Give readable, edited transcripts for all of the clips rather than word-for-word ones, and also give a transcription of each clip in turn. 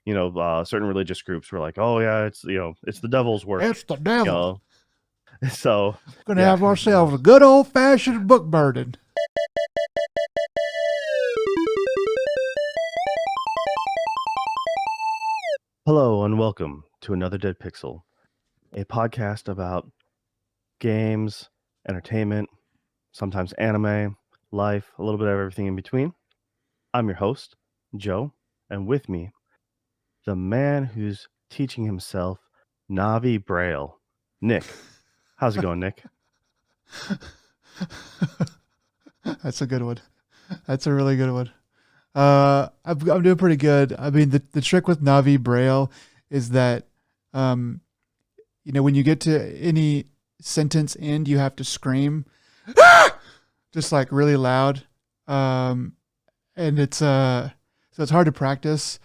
certain religious groups were like, oh yeah, it's the devil's work, It's the you devil. know. So We're going to yeah, have ourselves a good old fashioned book burning. hello and welcome to another Dead Pixel, a podcast about games, entertainment, sometimes anime, life, a little bit of everything in between. I'm your host, Joe, and with me, the man who's teaching himself Navi Braille, Nick. How's it going, Nick? That's a good one. That's a really good one. I'm doing pretty good. I mean, the trick with Navi Braille is that, um, when you get to any sentence end, you have to scream, just like really loud. Um, and so it's hard to practice,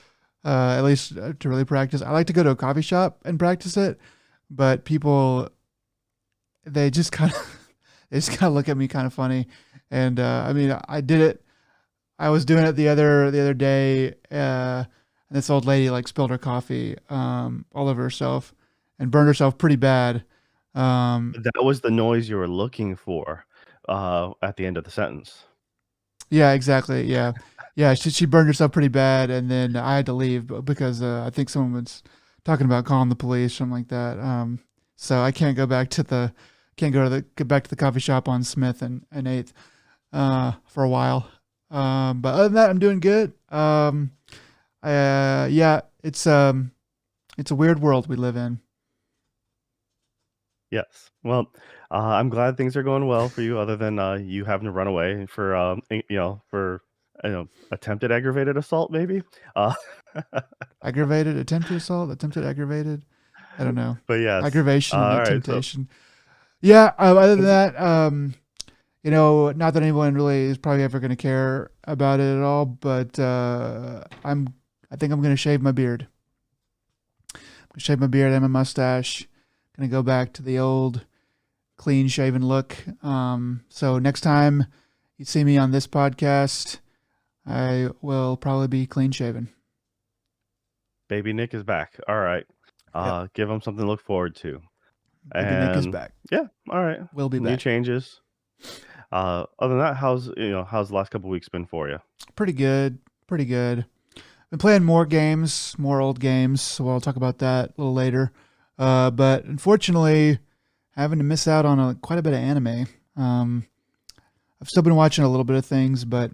at least to really practice. I like to go to a coffee shop and practice it, but people, they just kind of, they just kind of look at me kind of funny. And, I mean, I did it. I was doing it the other day, and this old lady like spilled her coffee all over herself and burned herself pretty bad. Um, That was the noise you were looking for at the end of the sentence. yeah, exactly. Yeah, yeah. She burned herself pretty bad, and then I had to leave because I think someone was talking about calling the police, something like that. So I can't go back to the get back to the coffee shop on Smith and Eighth for a while. But other than that, I'm doing good. Yeah, it's a weird world we live in. Yes. Well, I'm glad things are going well for you, other than you having to run away for attempted aggravated assault, maybe. Uh, Aggravated attempted assault, attempted aggravated. I don't know. but yes. Aggravation and All right. So temptation. Yeah. Other than that, not that anyone really is probably ever going to care about it at all, but I think I'm going to shave my beard. I'm going to shave my beard and my mustache. Going to go back to the old clean shaven look. So next time you see me on this podcast, I will probably be clean shaven. baby Nick is back. All right. Yep. Give him something to look forward to. Baby Nick is And back. yeah, all right. Will be New back. changes. Other than that, how's the last couple weeks been for you? Pretty good. Pretty good. Been playing more games, more old games, so I'll talk about that a little later. But unfortunately, having to miss out on quite a bit of anime. I've still been watching a little bit of things, but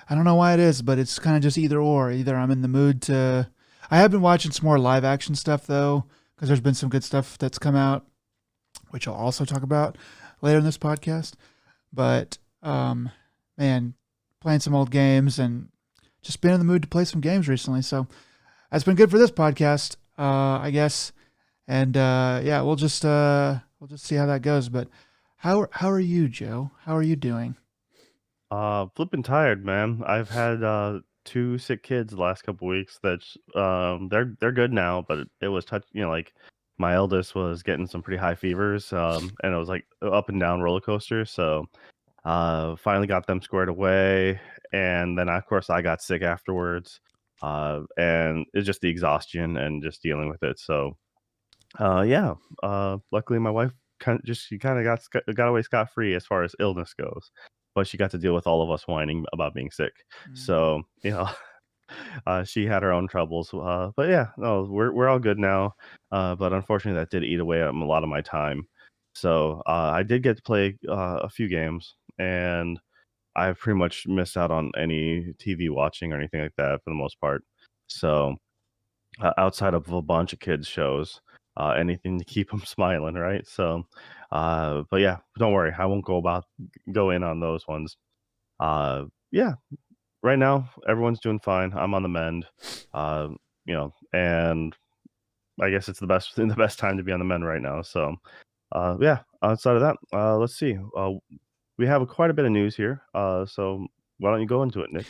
I don't know why it is, but it's kind of just either or. Either I'm in the mood to. I have been watching some more live action stuff though, because there's been some good stuff that's come out, which I'll also talk about later in this podcast. But man, playing some old games and just been in the mood to play some games recently. So that's been good for this podcast, I guess. And yeah, we'll just see how that goes. But how are you, Joe? How are you doing? Flipping tired, man. I've had two sick kids the last couple weeks. That's they're good now, but it was like my eldest was getting some pretty high fevers, and it was like up and down roller coaster. So finally got them squared away, and then of course I got sick afterwards. And it's just the exhaustion and just dealing with it. So yeah. Luckily my wife kind of got away scot free as far as illness goes, but she got to deal with all of us whining about being sick. Mm. So she had her own troubles. But yeah, no, we're all good now. But unfortunately, that did eat away at a lot of my time. So I did get to play a few games, and I've pretty much missed out on any TV watching or anything like that for the most part. So outside of a bunch of kids shows, anything to keep them smiling, right? So, but yeah, don't worry, I won't go in on those ones. Yeah, right now everyone's doing fine. I'm on the mend, uh, and I guess it's the best the best time to be on the mend right now. So, yeah. Outside of that, let's see. We have quite a bit of news here. So why don't you go into it, Nick?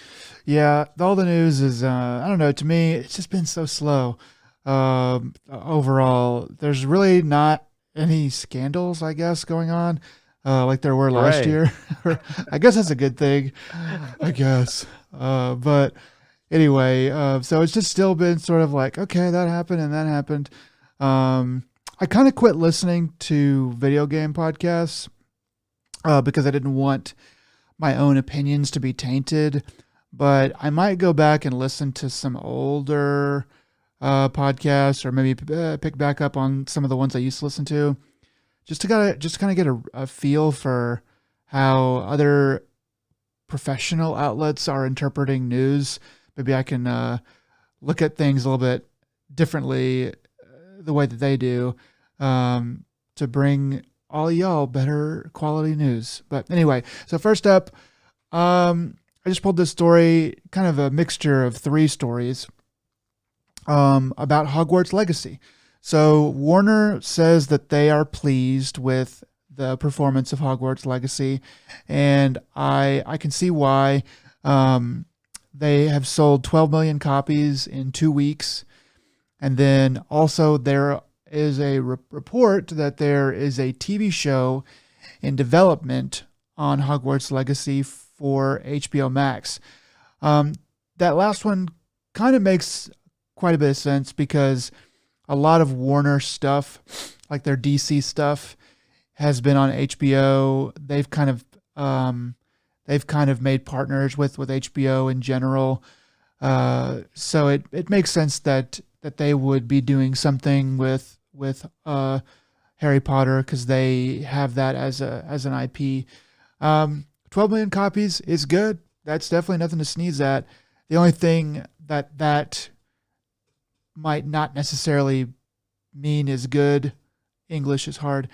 Yeah, all the news is I don't know. To me, it's just been so slow. Overall, there's really not any scandals, I guess, going on like there were last Hooray! year. I guess that's a good thing. I guess, but Anyway, so it's just still been sort of like, okay, that happened and that happened. I kind of quit listening to video game podcasts because I didn't want my own opinions to be tainted. But I might go back and listen to some older podcasts, or maybe pick back up on some of the ones I used to listen to, just kind of get a feel for how other professional outlets are interpreting news. Maybe I can look at things a little bit differently, the way that they do, to bring all y'all better quality news. But anyway, so first up, I just pulled this story, kind of a mixture of three stories, about Hogwarts Legacy. So Warner says that they are pleased with the performance of Hogwarts Legacy, and I can see why. They have sold 12 million copies in 2 weeks, and then also there is a report that there is a TV show in development on Hogwarts Legacy for HBO Max. Um, that last one kind of makes quite a bit of sense because a lot of Warner stuff, like their DC stuff, has been on HBO. They've kind of made partners with HBO in general. So it makes sense that they would be doing something with Harry Potter because they have that as an IP. 12 million copies is good. That's definitely nothing to sneeze at. The only thing that might not necessarily mean is good. English is hard.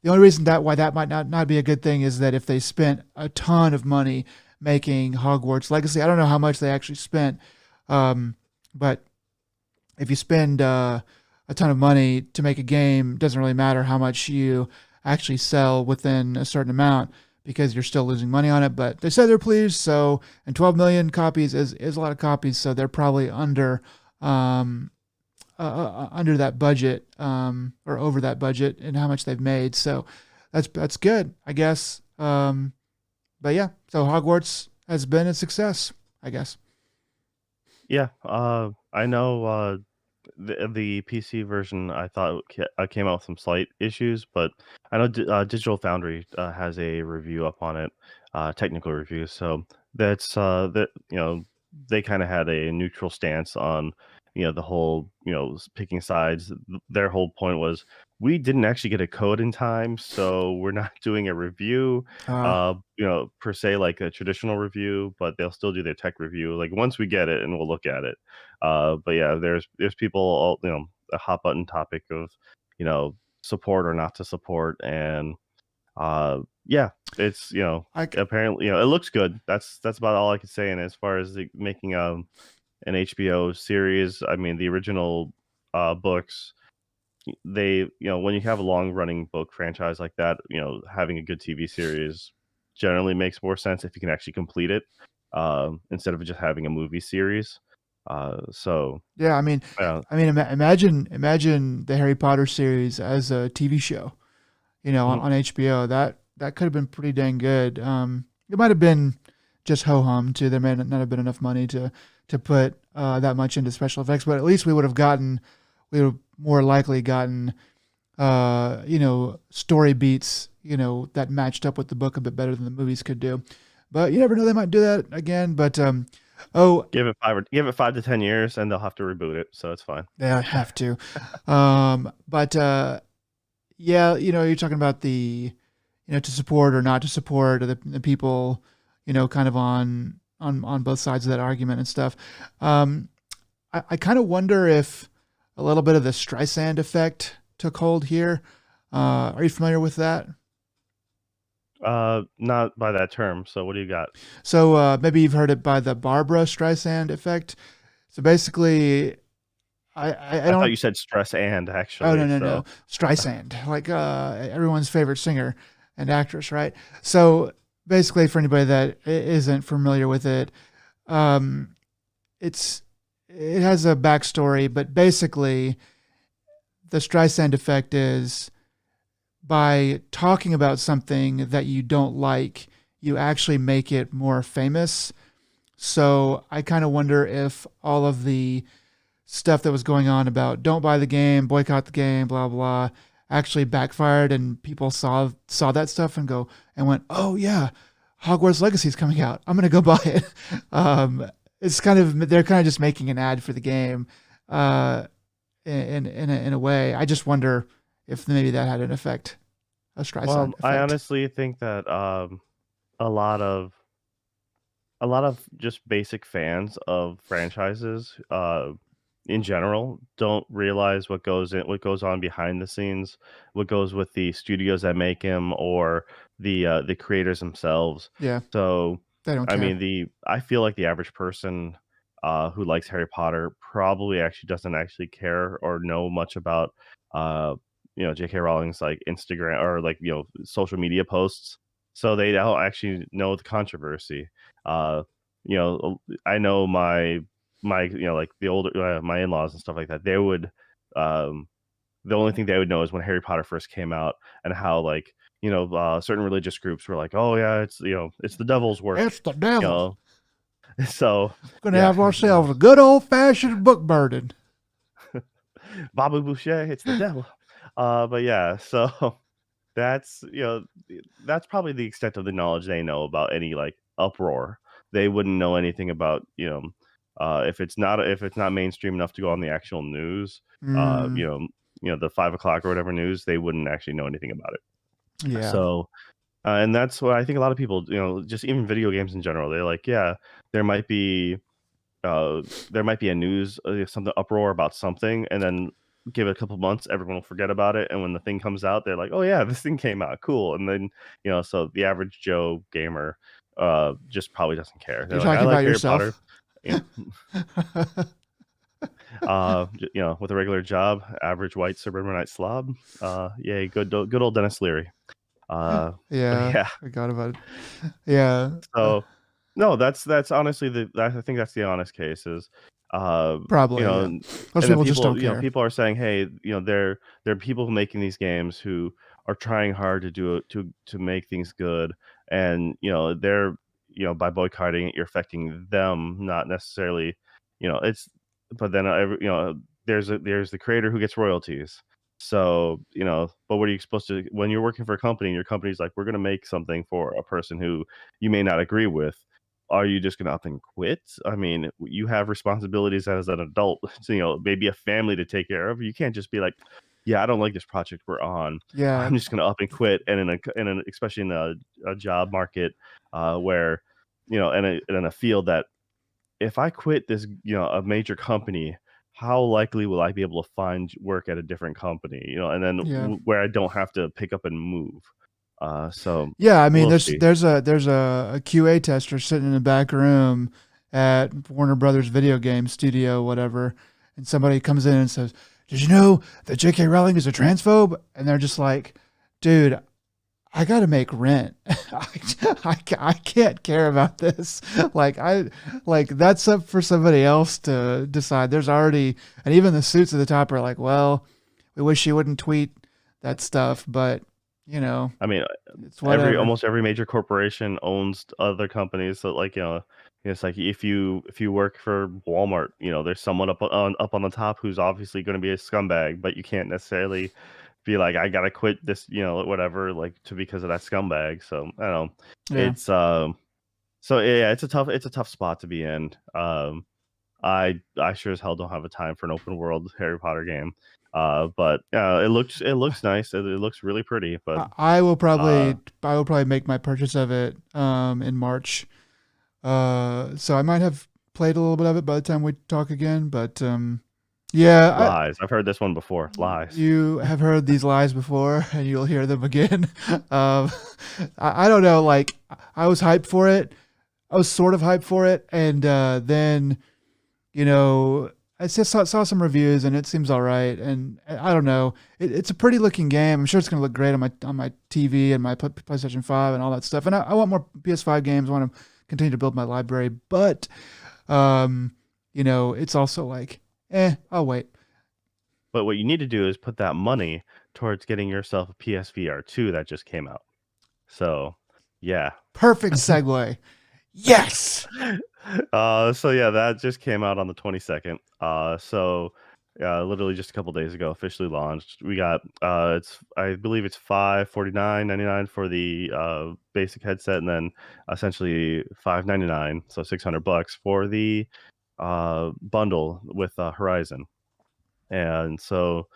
The only reason why that might not be a good thing is that if they spent a ton of money making Hogwarts Legacy, I don't know how much they actually spent, but if you spend a ton of money to make a game, it doesn't really matter how much you actually sell within a certain amount because you're still losing money on it. But they said they're pleased, so and 12 million copies is a lot of copies, so they're probably um, under that budget, or over that budget in how much they've made. So that's good, I guess. But yeah, so Hogwarts has been a success, I guess. Yeah, I know the PC version I thought came out with some slight issues, but I know Digital Foundry has a review up on it, technical review. So that's that they kind of had a neutral stance on the whole picking sides. Their whole point was we didn't actually get a code in time, so we're not doing a review, Uh, per se like a traditional review, but they'll still do their tech review like once we get it and we'll look at it. But yeah, there's people all a hot button topic of support or not to support, and yeah, it's I apparently it looks good. That's about all I could say. And as far as making an HBO series, I mean the original books, they when you have a long running book franchise like that, having a good TV series generally makes more sense if you can actually complete it, instead of just having a movie series. So Yeah, yeah. imagine the Harry Potter series as a TV show, Mhm. on HBO. That could have been pretty dang good. It might have been just ho hum too. There may not have been enough money to put that much into special effects, but at least we would have more likely gotten story beats, that matched up with the book a bit better than the movies could do. But you never know, they might do that again. But oh, Give it 5 to 10 years, and they'll have to reboot it, so it's fine. they have to. But yeah, you're talking about to support or not to support the people, kind of on both sides of that argument and stuff. Um, I kind of wonder if a little bit of the Streisand effect took hold here. Are you familiar with that? Not by that term. So what do you got? So maybe you've heard it by the Barbara Streisand effect. So basically, I I thought don't. you said stress and Oh, no, actually. no, So no, Streisand, like everyone's favorite singer and actress, right? So basically, for anybody that isn't familiar with it, um, it's it has a backstory, but basically, the Streisand effect is by talking about something that you don't like, you actually make it more famous. So I kind of wonder if all of the stuff that was going on about don't buy the game, boycott the game, blah blah, actually backfired, and people saw that stuff and go and went, oh yeah, Hogwarts Legacy is coming out. I'm gonna go buy it. Um, it's kind of they're kind of just making an ad for the game, uh, in a way. I just wonder if maybe that had an effect, a Streisand Well, I effect. honestly think that a lot of a lot of just basic fans of franchises, in general, don't realize what goes on behind the scenes, what goes with the studios that make 'em or the creators themselves. Yeah, So, they don't I care. mean, I feel like the average person, who likes Harry Potter probably actually doesn't actually care or know much about, uh, J.K. Rowling's, like, Instagram or, like, social media posts, so they don't actually know the controversy. Uh, I know like the older my in-laws and stuff like that. They would um the only thing they would know is when Harry Potter first came out and how like certain religious groups were like, oh yeah, it's the devil's work, It's the you devil. know. So We're gonna yeah, have ourselves a good old fashioned book burning. Babu Boucher, it's the devil. But yeah, so That's, that's probably the extent of the knowledge they know about any, like, uproar. They wouldn't know anything about, if it's not mainstream enough to go on the actual news, uh, Mm, you know the 5 o'clock or whatever news, they wouldn't actually know anything about it. yeah. So, and that's what I think a lot of people, just even video games in general, they're like, "Yeah, there might be uh, there might be a news, something uproar about something, and then give it a couple months, everyone will forget about it. And when the thing comes out, they're like, "Oh yeah, this thing came out, cool." And then so the average Joe gamer, just probably doesn't care. You're They're like, "I talking like about Harry Potter," yourself. you with a regular job, average white suburbanite slob. Yay, good old Dennis Leary. But Yeah, yeah, I got about it. Yeah, so no, that's honestly I think that's the honest case is, you probably. know, Yeah, and most then people just don't people, care. people are saying, "Hey, there are people making these games who are trying hard to do it to make things good, and they're by boycotting it, you're affecting them, not necessarily, it's." But then there's the creator who gets royalties. So, but what are you supposed to when you're working for a company, and your company's like, "We're gonna make something for a person who you may not agree with." Are you just gonna up and quit? I mean, you have responsibilities as an adult, so, maybe a family to take care of. You can't just be like, "Yeah, I don't like this project we're on. Yeah, I'm just gonna up and quit." And especially in a job market, where, in a field that if I quit this, a major company, how likely will I be able to find work at a different company? And then yeah, where I don't have to pick up and move. So yeah. I mean, we'll there's see. there's a there's a QA tester sitting in the back room at Warner Brothers video game studio, whatever, and somebody comes in and says, "Did you know that J.K. Rowling is a transphobe?" And they're just like, "Dude, I got to make rent. I can't care about this. That's up for somebody else to decide. There's already, and even the suits at the top are like, well, we wish you wouldn't tweet that stuff, but you know, I mean, it's every whatever." almost every major corporation owns other companies. So, like, it's like if you work for Walmart, there's someone up on the top who's obviously going to be a scumbag, but you can't necessarily be like, I gotta quit this, whatever, like to because of that scumbag. So I don't know. Yeah. It's so yeah, it's a tough spot to be in. I sure as hell don't have a time for an open world Harry Potter game. But it looks nice. It looks really pretty, but I will uh probably make my purchase of it in March. So I might have played a little bit of it by the time we talk again, but yeah, lies. I've heard this one before. Lies. you have heard these lies before and you'll hear them again. um, I don't know, like I was hyped for it. I was sort of hyped for it, and then you know I just saw some reviews and it seems all right. And I don't know, it's a pretty looking game. I'm sure it's going to look great on my TV and my PlayStation 5 and all that stuff. And I want more PS5 games. I want to continue to build my library, but um, it's also like, I'll wait. But what you need to do is put that money towards getting yourself a PSVR 2 that just came out. So, yeah. Perfect segue. Yes. So yeah, that just came out on the 22nd. Literally just a couple days ago, officially launched. We got it's I believe it's 549.99 for the basic headset, and then essentially 599, so $600 for the bundle with Horizon. And so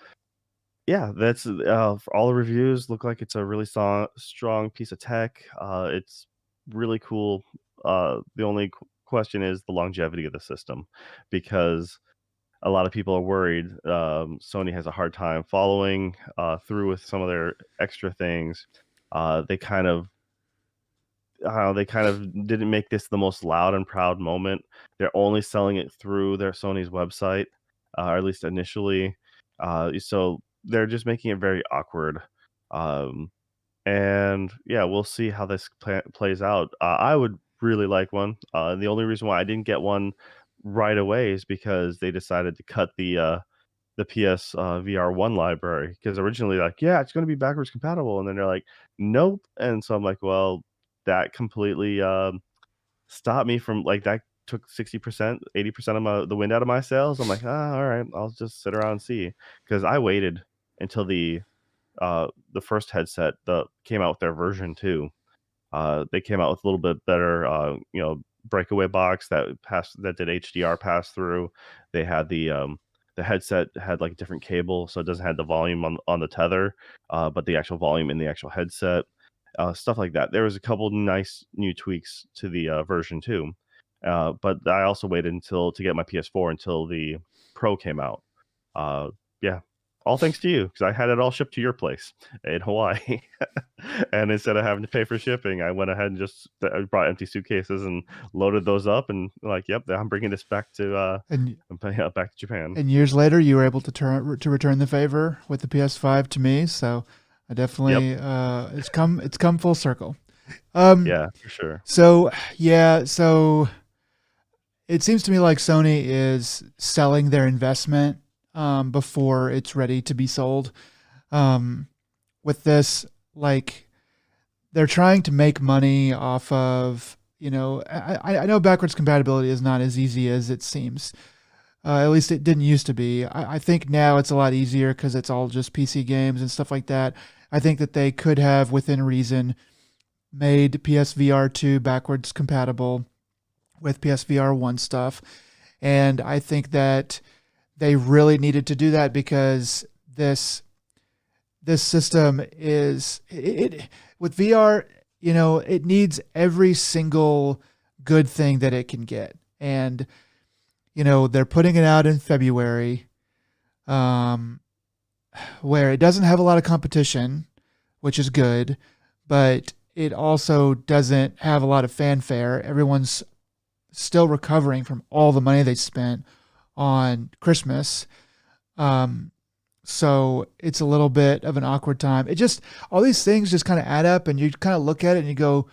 yeah, that's for all the reviews look like it's a really strong piece of tech. It's really cool. The only question is the longevity of the system, because a lot of people are worried Sony has a hard time following through with some of their extra things. They kind of they kind of didn't make this the most loud and proud moment. They're only selling it through their Sony's website, or at least initially. So they're just making it very awkward. Um, and yeah, we'll see how this plays out. I would really like one. The only reason why I didn't get one right away is because they decided to cut the PS VR1 library, because originally like, yeah, it's going to be backwards compatible, and then they're like, nope. And so I'm like, well, that completely stopped me from like that took 60%, 80% of the wind out of my sails. I'm like, all right, I'll just sit around and see, because I waited until the first headset came out with their version 2. They came out with a little bit better, breakaway box that did HDR pass through. They had the headset had like a different cable, so it doesn't have the volume on the tether, but the actual volume in the actual headset, stuff like that. There was a couple nice new tweaks to the version 2, but I also waited until to get my PS4 until the Pro came out. Uh, yeah, all thanks to you, because I had it all shipped to your place in Hawaii. And instead of having to pay for shipping, I went ahead and just brought empty suitcases and loaded those up, and like, yep, I'm bringing this back to And back to Japan. years later, you were able to return the favor with the PS5 to me. So I Yep. definitely it's come full circle. Um, Yeah, for sure. so yeah, so it seems to me like Sony is selling their investment before it's ready to be sold. Um, with this, like they're trying to make money off of, I know backwards compatibility is not as easy as it seems. At least it didn't used to be. I think now it's a lot easier because it's all just PC games and stuff like that. I think that they could have, within reason, made PSVR 2 backwards compatible with PSVR 1 stuff. And I think that they really needed to do that because this system is with VR, it needs every single good thing that it can get. And they're putting it out in February, um, where it doesn't have a lot of competition, which is good, but it also doesn't have a lot of fanfare. Everyone's still recovering from all the money they spent on Christmas. Um, so it's a little bit of an awkward time. It just, all these things just kind of add up, and you kind of look at it and you go,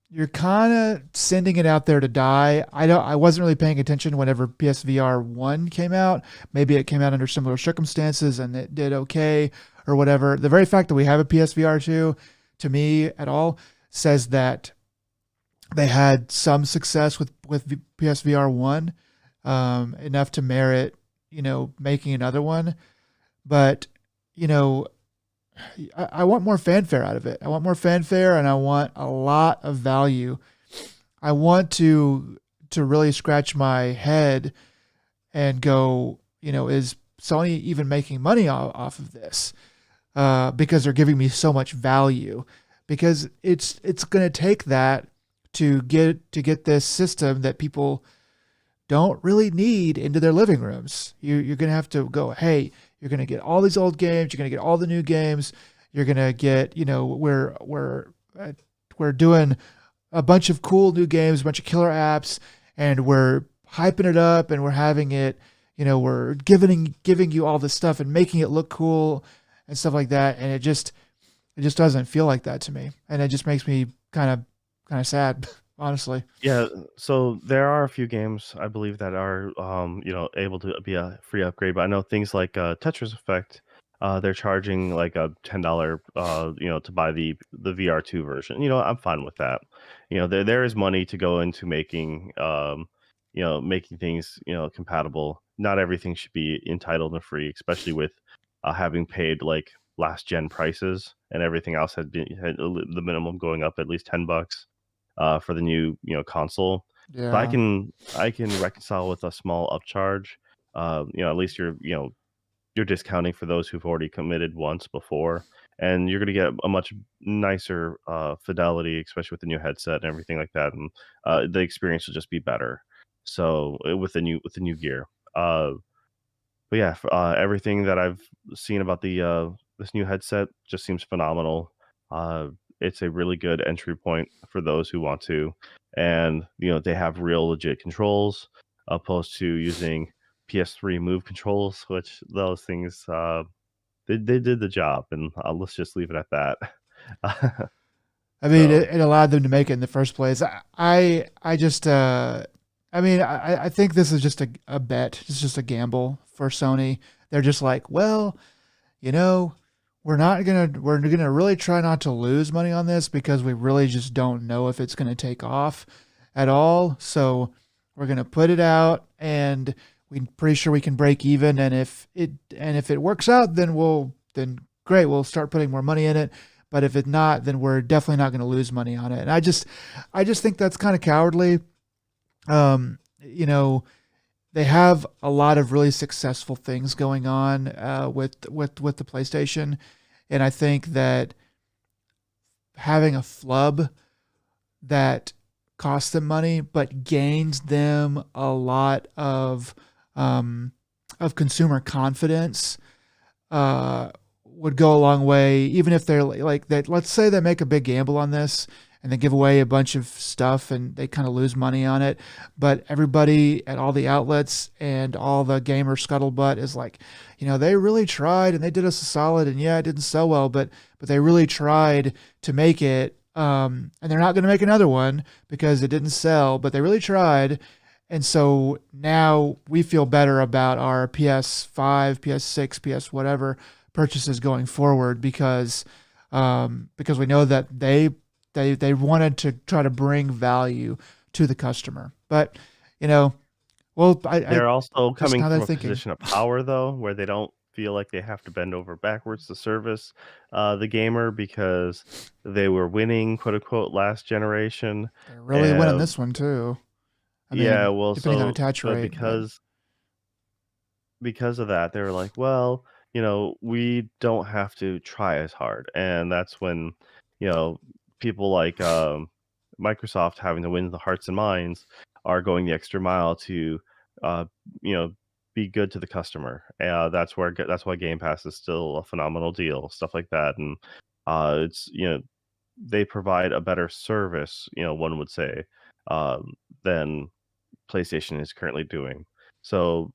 you're kind of sending it out there to die. I wasn't really paying attention whenever PSVR 1 came out. Maybe it came out under similar circumstances and it did okay or whatever. The very fact that we have a PSVR 2 to me at all says that they had some success with PSVR 1, enough to merit, making another one. But, you know, I want more fanfare out of it. I want more fanfare, and I want a lot of value. I want to really scratch my head and go, is Sony even making money off of this? Because they're giving me so much value. Because it's going to take that to get this system that people don't really need into their living rooms. You're going to have to go, hey, you're going to get all these old games. You're going to get all the new games. You're going to get, we're doing a bunch of cool new games, a bunch of killer apps, and we're hyping it up, and we're having it, we're giving you all this stuff and making it look cool and stuff like that. And it just doesn't feel like that to me, and it just makes me kind of sad, honestly. Yeah, so there are a few games I believe that are able to be a free upgrade, but I know things like Tetris Effect they're charging like a $10, to buy the VR2 version. I'm fine with that. There is money to go into making making things compatible. Not everything should be entitled and free, especially with having paid like last gen prices and everything else had the minimum going up at least $10 for the new console. But I Yeah. can I can reconcile with a small upcharge. At least you're discounting for those who've already committed once before, and you're going to get a much nicer fidelity, especially with the new headset and everything like that, and the experience will just be better. So with the new gear, uh, but yeah, everything that I've seen about the this new headset just seems phenomenal. Uh, it's a really good entry point for those who want to, and they have real legit controls opposed to using PS3 Move controls, which those things they did the job, and let's just leave it at that. I mean, So it allowed them to make it in the first place. I just, I mean, I think this is just a bet. It's just a gamble for Sony. They're just like, well, you know, we're gonna really try not to lose money on this because we really just don't know if it's gonna take off at all. So we're gonna put it out, and we're pretty sure we can break even. And if it works out, then great, we'll start putting more money in it. But if it's not, then we're definitely not going to lose money on it. And I just think that's kind of cowardly. You know, they have a lot of really successful things going on with the PlayStation, and I think that having a flub that costs them money but gains them a lot um, of consumer confidence uh, would go a long way, even if they're like that. Let's say they make a big gamble on this and they give away a bunch of stuff and they kind of lose money on it. But everybody at all the outlets and all the gamer scuttlebutt is like, they really tried and they did us a solid. And yeah, it didn't sell well, but they really tried to make it. And they're not going to make another one because it didn't sell, but they really tried. And so now we feel better about our PS5, PS6, PS whatever purchases going forward because we know that they wanted to try to bring value to the customer. But you know, well, I they're also just coming now they're from a thinking position of power, though, where they don't feel like they have to bend over backwards to service the gamer because they were winning, quote unquote, last generation. they're really winning And this one too. I yeah, mean, well, depending on so attach but rate, but because of that, they were like, well, we don't have to try as hard. And that's when, you know, people like Microsoft having to win the hearts and minds are going the extra mile to, uh, you know, be good to the customer. That's why Game Pass is still a phenomenal deal, stuff like that. And it's, they provide a better service, one would say, than PlayStation is currently doing. So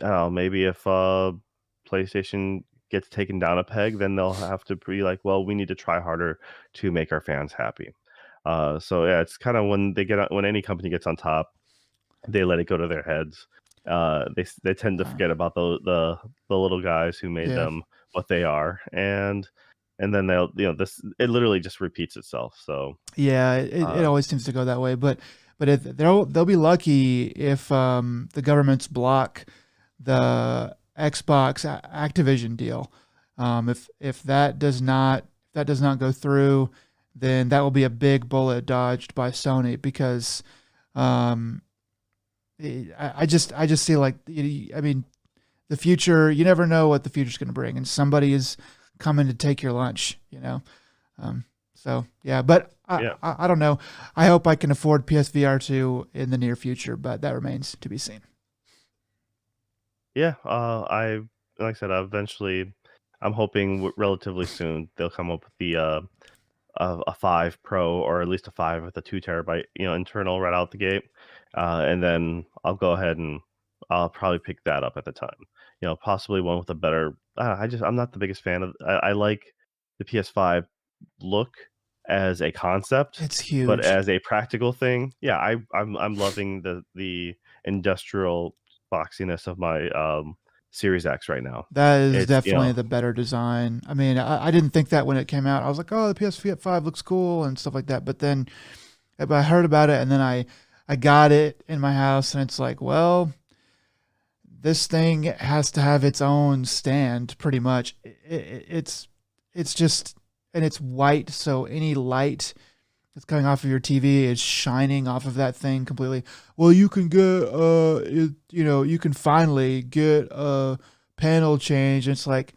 I don't know, maybe if PlayStation gets taken down a peg, then they'll have to be like, well, we need to try harder to make our fans happy. So yeah, it's kind of when any company gets on top, they let it go to their heads. They tend to uh, forget about the little guys who made yeah, them what they are, and then they'll this it literally just repeats itself. So yeah, it uh, always seems to go that way. But they'll be lucky if the governments block the Xbox Activision deal. If that does not go through, then that will be a big bullet dodged by Sony because um, I just see like I mean the future. You never know what the future's going to bring, and somebody is coming to take your lunch. Um, so yeah, but yeah, I don't know. I hope I can afford PSVR 2 in the near future, but that remains to be seen. yeah. I like I said, eventually, I'm hoping relatively soon they'll come up with a 5 Pro or at least a 5 with a 2 terabyte, internal right out the gate, and then I'll go ahead and I'll probably pick that up at the time. Possibly one with a better. I'm not the biggest fan of. I like the PS5 look as a concept, It's but huge. as a practical thing, yeah, I'm loving the industrial boxiness of my Series X right now. That is It's, definitely the better design. I mean, I didn't think that when it came out. I was like, oh, the PS5 looks cool and stuff like that. But then I heard about it, and then I got it in my house, and it's like, well, this thing has to have its own stand, pretty much. It's just, and it's white, so any light that's coming off of your TV is shining off of that thing completely. Well, you can get you can finally get a panel change. And it's like,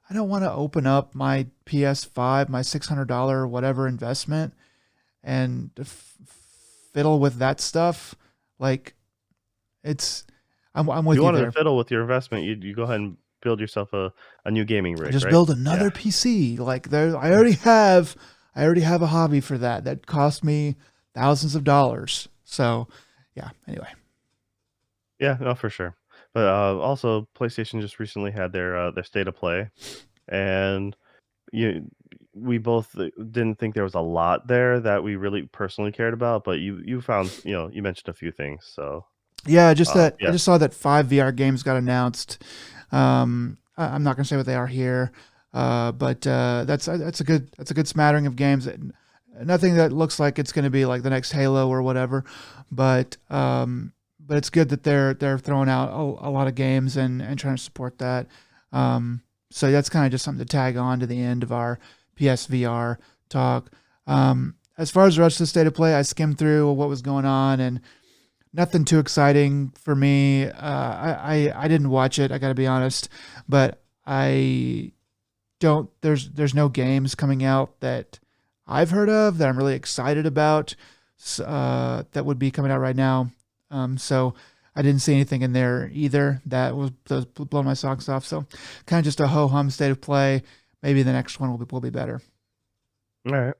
I don't want to open up my PS5, my $600 whatever investment, and fiddle with that stuff. Like, it's, I'm if with you you wanted to there. fiddle with your investment, you go ahead and build yourself a new gaming I rig, just right? build Yeah. another PC. Like, there, I already have a hobby for that. That cost me thousands of dollars. So, yeah. Anyway, Yeah, no, for sure. But, also, PlayStation just recently had their State of Play, and you we both, didn't think there was a lot there that we really personally cared about, but you found you mentioned a few things, so, yeah. Just that I yeah. just saw that 5 VR games got announced. I'm not gonna say what they are here, but that's a good smattering of games. Nothing that looks like it's going to be like the next Halo or whatever, but it's good that they're throwing out a lot of games and trying to support that. So that's kind of just something to tag on to the end of our PSVR talk. As far as the rest of the state of play, I skimmed through what was going on, and nothing too exciting for me. I didn't watch it. I got to be honest, but I don't. There's no games coming out that I've heard of that I'm really excited about. That would be coming out right now. So I didn't see anything in there either that was blowing my socks off. So kind of just a ho hum state of play. Maybe the next one will be better. Alright.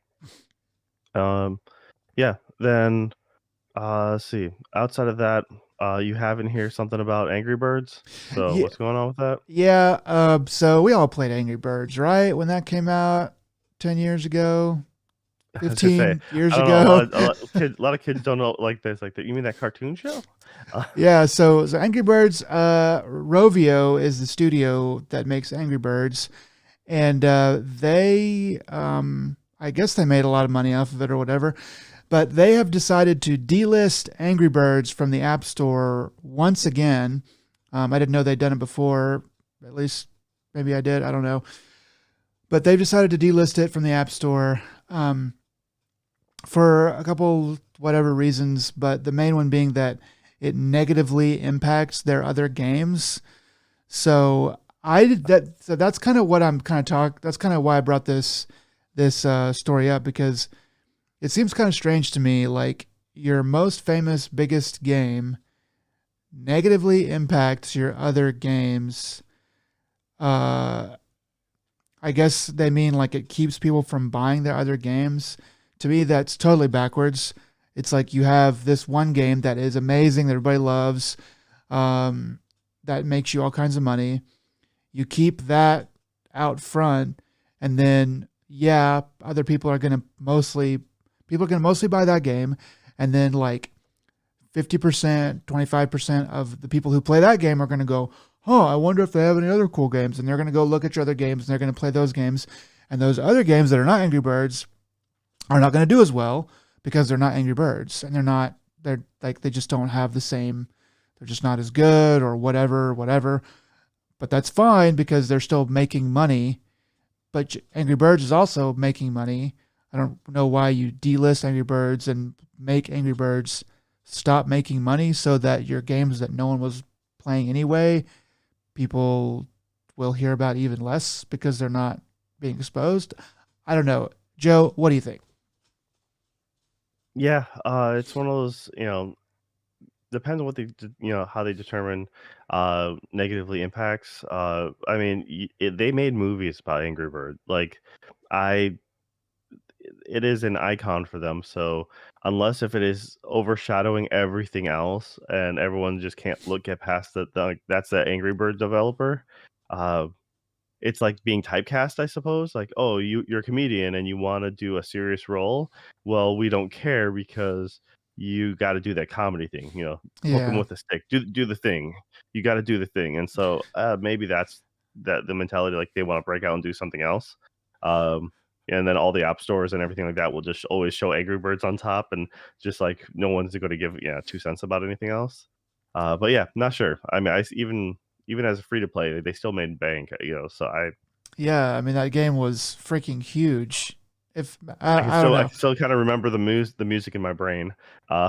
Um, yeah, then, let's see. Outside of that, you have in here something about Angry Birds, so Yeah, what's going on with that? yeah. So we all played Angry Birds, right? When that came out 10 years ago, I was gonna say, 15 years I don't know, ago. a lot of kids don't know like this, like, that you mean that cartoon show? Uh, Yeah, so Angry Birds, Rovio is the studio that makes Angry Birds, and I guess they made a lot of money off of it or whatever, but they have decided to delist Angry Birds from the App Store once again. I didn't know they'd done it before, at least maybe I did, I don't know, but they've decided to delist it from the App Store. For a couple whatever reasons, but the main one being that it negatively impacts their other games. So that's kind of what I'm kind of talk. That's kind of why I brought this story up, because it seems kind of strange to me. Like, your most famous, biggest game negatively impacts your other games. Uh, I guess they mean like it keeps people from buying their other games. To me, that's totally backwards. It's like you have this one game that is amazing that everybody loves, um, that makes you all kinds of money. You keep that out front, and then yeah, other people are gonna mostly buy that game, and then like 50%, 25% of the people who play that game are gonna go, oh, I wonder if they have any other cool games, and they're gonna go look at your other games, and they're gonna play those games, and those other games that are not Angry Birds are not going to do as well because they're not Angry Birds, and they're like, they just don't have the same, they're just not as good or whatever. But that's fine because they're still making money. But Angry Birds is also making money. I don't know why you delist Angry Birds and make Angry Birds stop making money so that your games that no one was playing anyway, people will hear about even less because they're not being exposed. I don't know. Joe, what do you think? yeah, it's one of those, depends on what how they determine, negatively impacts, I mean, they made movies about Angry Bird, like, I it is an icon for them, so unless if it is overshadowing everything else and everyone just can't get past like, that's the Angry Bird developer, uh, it's like being typecast, I suppose, like, "Oh, you're a comedian and you wanna do a serious role? Well, we don't care because you got to do that comedy thing, hook them Yeah. with a stick, do the thing, you got to do the thing. And so maybe that's the mentality, like they want to break out and do something else. Um, and then all the app stores and everything like that will just always show Angry Birds on top, and just like no one's going to give 2 cents about anything else. But yeah, not sure. I mean, even as a free to play, they still made bank, So Yeah, I mean that game was freaking huge. If I don't I know. can still kind of remember the music in my brain,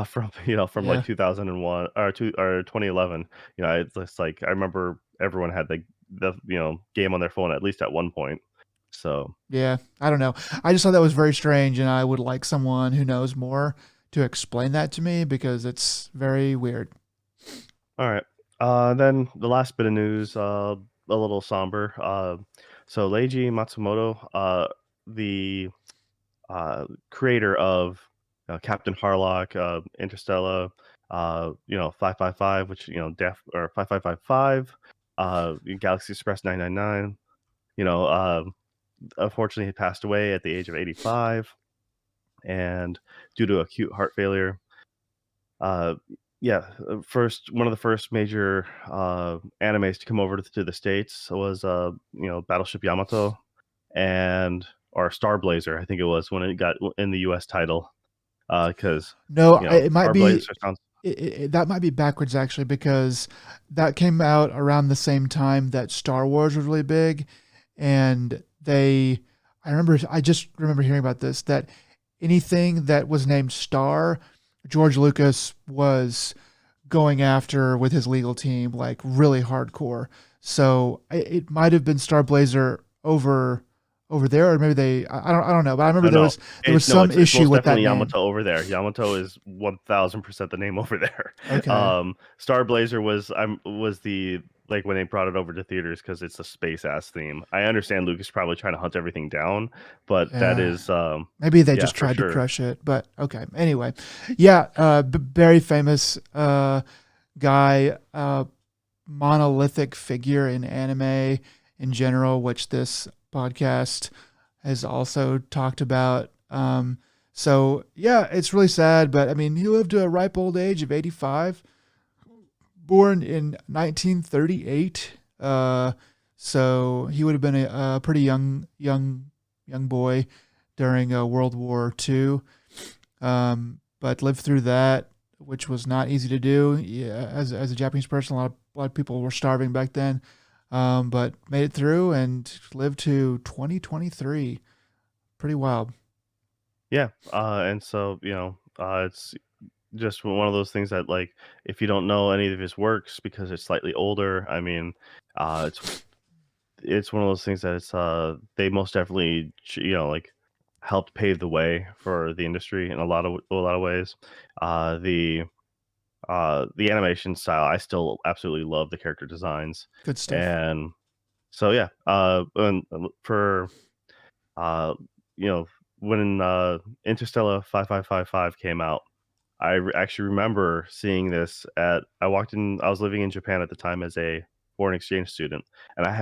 from from like Yeah. 2001 or 2011. It's just like I remember everyone had the game on their phone at least at one point. So Yeah, I don't know. I just thought that was very strange, and I would like someone who knows more to explain that to me because it's very weird. all right, then the last bit of news, a little somber. So Leiji Matsumoto, the creator of Captain Harlock, Interstellar, 555, which Def or 5555, Galaxy Express 999. Unfortunately, he passed away at the age of 85, and due to acute heart failure. Uh, yeah, first one of the first major animes to come over to the states was Battleship Yamato, and or Star Blazer, I think it was when it got in the U.S. title. Because No, it might Star be Blazer sounds. that might be backwards actually because that came out around the same time that Star Wars was really big, and I just remember hearing about this that anything that was named Star, George Lucas was going after with his legal team like really hardcore. So it might have been Star Blazer over there, or maybe I don't know. But I remember No, no. there was No, some it's issue most with that definitely name. Yamato over there. Yamato is 1000% the name over there. Okay. Star Blazer was the like when they brought it over to theaters because it's a space ass theme. I understand Lucas probably trying to hunt everything down, but that Yeah. is Maybe they yeah, just for tried to sure. crush it, but okay. Anyway, yeah, very famous guy, monolithic figure in anime in general, which this podcast has also talked about. So yeah, it's really sad, but I mean, he lived to a ripe old age of 85, born in 1938. So he would have been a pretty young boy during World War II, but lived through that, which was not easy to do. Yeah, as a Japanese person, a lot of people were starving back then, but made it through and lived to 2023. Pretty wild. Yeah, and so it's just one of those things that, like, if you don't know any of his works because it's slightly older, I mean, it's one of those things that they most definitely like helped pave the way for the industry in a lot of ways. The animation style, I still absolutely love the character designs, Good stuff. and so yeah, and for uh, you know, when Interstellar 5555 came out, actually remember seeing this at. I was living in Japan at the time as a foreign exchange student, and I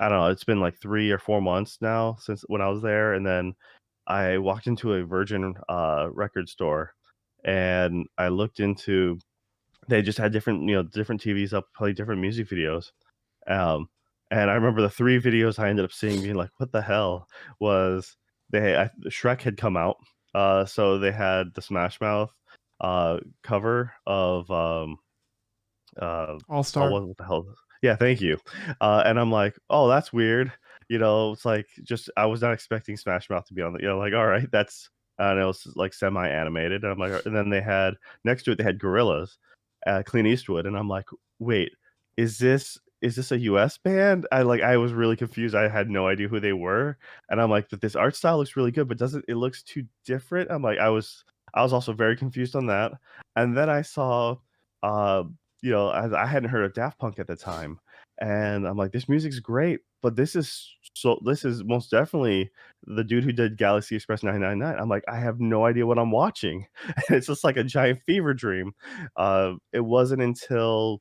don't know, it's been like 3 or 4 months now since when I was there, and then I walked into a Virgin record store, and I looked into. They just had different TVs up, play different music videos. Um, and I remember the 3 videos I ended up seeing being like, "What the hell?" was Shrek had come out, so they had the Smash Mouth, cover of, All oh, star. what the hell? Yeah, thank you. And I'm like, "Oh, that's weird." It's like just I was not expecting Smash Mouth to be on the like, "Alright, that's" and it was, like, semi-animated, and I'm like and then they had next to it, they had Gorillaz, Clint Eastwood, and I'm like, "Wait, is this a US band?" I was really confused, I had no idea who they were, and I'm like, "But this art style looks really good, but doesn't it looks too different?" I was also very confused on that, and then I saw, uh I hadn't heard of Daft Punk at the time, and I'm like, "This music's great, but this is most definitely the dude who did Galaxy Express 999." I'm like, "I have no idea what I'm watching." And it's just like a giant fever dream. It wasn't until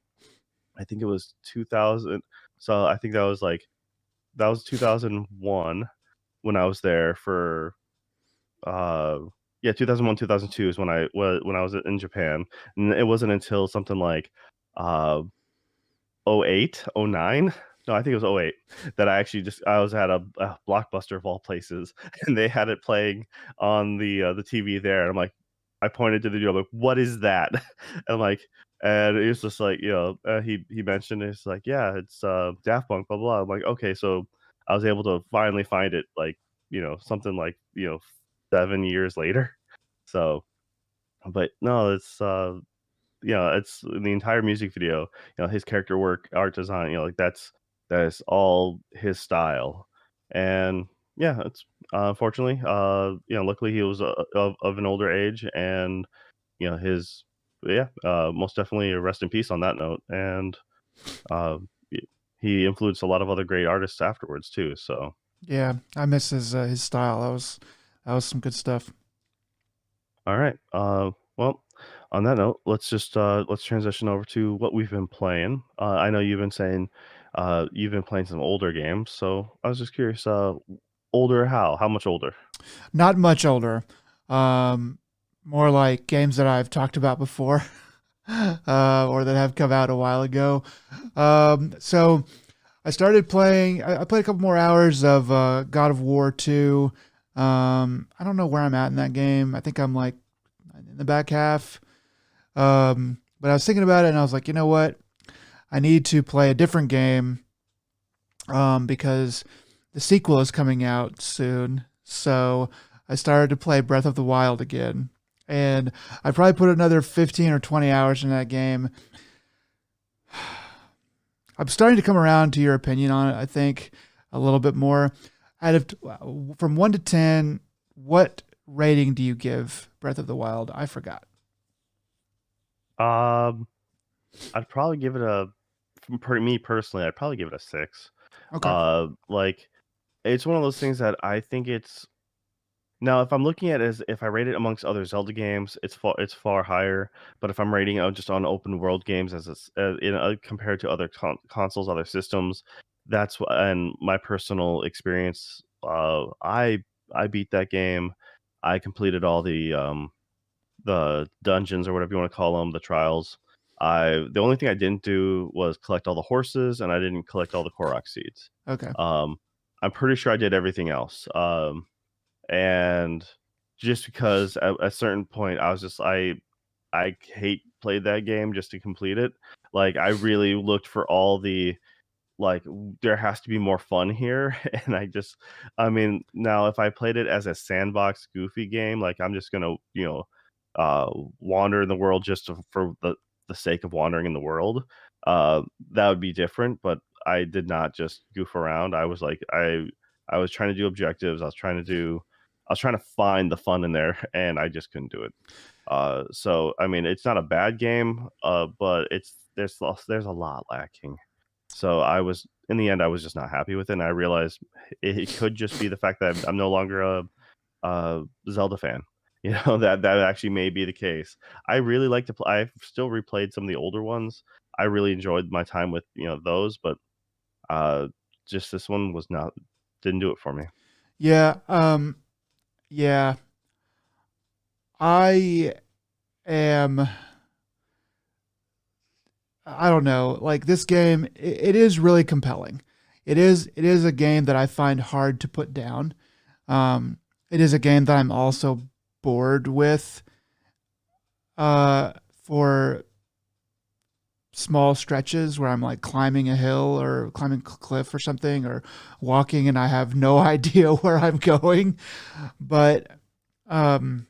I think it was 2000, so I think that was 2001 when I was there for, uh Yeah, 2001, 2002 is when I was in Japan, and it wasn't until something like uh '08, '09. No, I think it was '08 that I was at a Blockbuster of all places, and they had it playing on the TV there, and I'm like, I pointed to the video, I'm like, "What is that?" And I'm like, and it was just like, he mentioned it's like, "Yeah, it's Daft Punk, blah blah." I'm like, "Okay," so I was able to finally find it, like, something like, 7 years later. So, but no, it's the entire music video, his character work, art design, like that is all his style. And yeah, it's fortunately, luckily he was of an older age, and his yeah, most definitely rest in peace on that note. And uh, y- he influenced a lot of other great artists afterwards too. So Yeah, I miss his style. That was some good stuff. all right. Well, on that note, let's transition over to what we've been playing. I know you've been saying you've been playing some older games, so I was just curious. Older how? How much older? Not much older. Um, More like games that I've talked about before, or that have come out a while ago. So I started playing. I played a couple more hours of God of War 2. I don't know where I'm at in that game. I think I'm like in the back half. But I was thinking about it, and I was like, you know what? I need to play a different game, because the sequel is coming out soon. So I started to play Breath of the Wild again. And I probably put another 15 or 20 hours in that game. I'm starting to come around to your opinion on it, I think, a little bit more. Out of from 1 to 10, what rating do you give Breath of the Wild? I forgot. Um, I'd probably give it me personally, I'd probably give it a 6. Okay. Like it's one of those things that I think it's now, if I'm looking at it as if I rate it amongst other Zelda games, it's far higher. But if I'm rating it just on open world games compared to other consoles, other systems, and my personal experience. I beat that game. I completed all the dungeons or whatever you want to call them, the trials. The only thing I didn't do was collect all the horses, and I didn't collect all the Korok seeds. Okay. Um, I'm pretty sure I did everything else. And just because at a certain point I was just I hate played that game just to complete it. Like I really looked for all the there has to be more fun here, and I mean, now if I played it as a sandbox goofy game, like I'm just gonna, uh, wander in the world just for the sake of wandering in the world, uh, that would be different, but I did not just goof around. I was trying to do objectives, I was trying to find the fun in there, and I just couldn't do it. So, I mean, it's not a bad game, but there's a lot lacking. So in the end, I was just not happy with it, and I realized it could just be the fact that I'm no longer a Zelda fan. That actually may be the case. I really like to play. I've still replayed some of the older ones. I really enjoyed my time with those, but uh, just this one was not didn't do it for me. Yeah. Yeah. I am. I don't know. Like this game, it is really compelling. It is a game that I find hard to put down. It is a game that I'm also bored with, for small stretches where I'm like climbing a hill or climbing a cliff or something, or walking and I have no idea where I'm going. But um,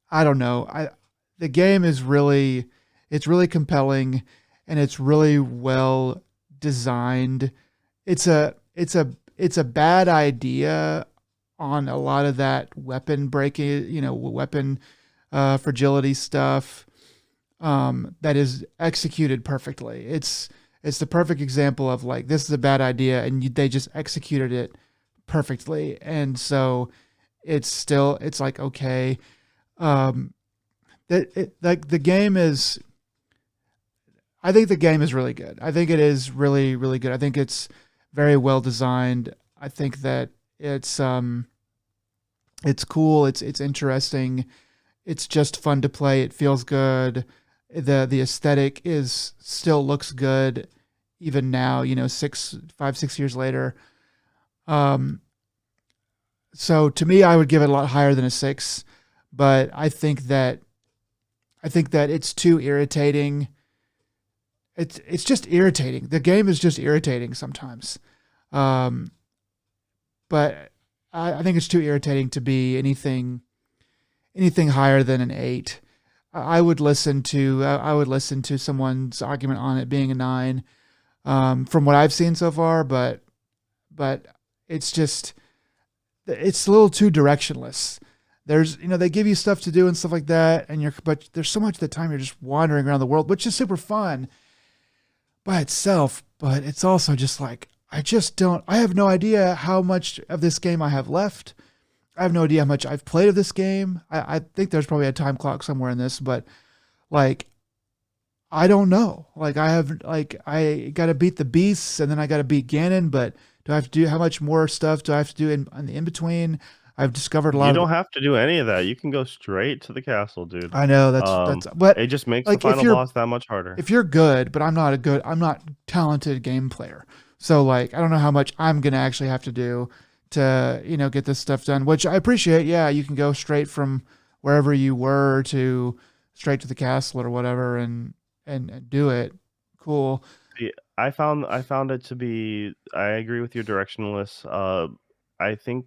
I don't know. I The game is really, it's really compelling, and it's really well designed. It's a bad idea on a lot of that weapon breaking, weapon fragility stuff, that is executed perfectly. It's the perfect example of like this is a bad idea, and they just executed it perfectly, and so it's like okay. Um, like the game is. I think the game is really good. I think it is really really good. I think it's very well designed. I think that it's It's cool. It's interesting. It's just fun to play. It feels good. The aesthetic is still looks good even now. 6 years later. Um, so to me, I would give it a lot higher than a 6, but I think that it's too irritating. It's just irritating. The game is just irritating sometimes. Um, but I think it's too irritating to be anything higher than an 8. I would listen to someone's argument on it being a 9, from what I've seen so far, but it's just it's a little too directionless. They give you stuff to do and stuff like that, but there's so much of the time you're just wandering around the world, which is super fun by itself, but it's also just like I have no idea how much of this game I have left. I have no idea how much I've played of this game. I think there's probably a time clock somewhere in this, but like I don't know. I got to beat the beasts and then I got to beat Ganon, but do I have to do how much more stuff do I have to do in the in between? I've discovered a You lot of. don't have to do any of that. You can go straight to the castle, dude. I know that's but It just makes the like final boss that much harder. if you're good, but I'm not talented game player. So like I don't know how much I'm gonna actually have to do to get this stuff done, which I appreciate. Yeah, you can go straight from wherever you were to straight to the castle or whatever and do it. Cool. See, I found it to be I agree with your directionless. I think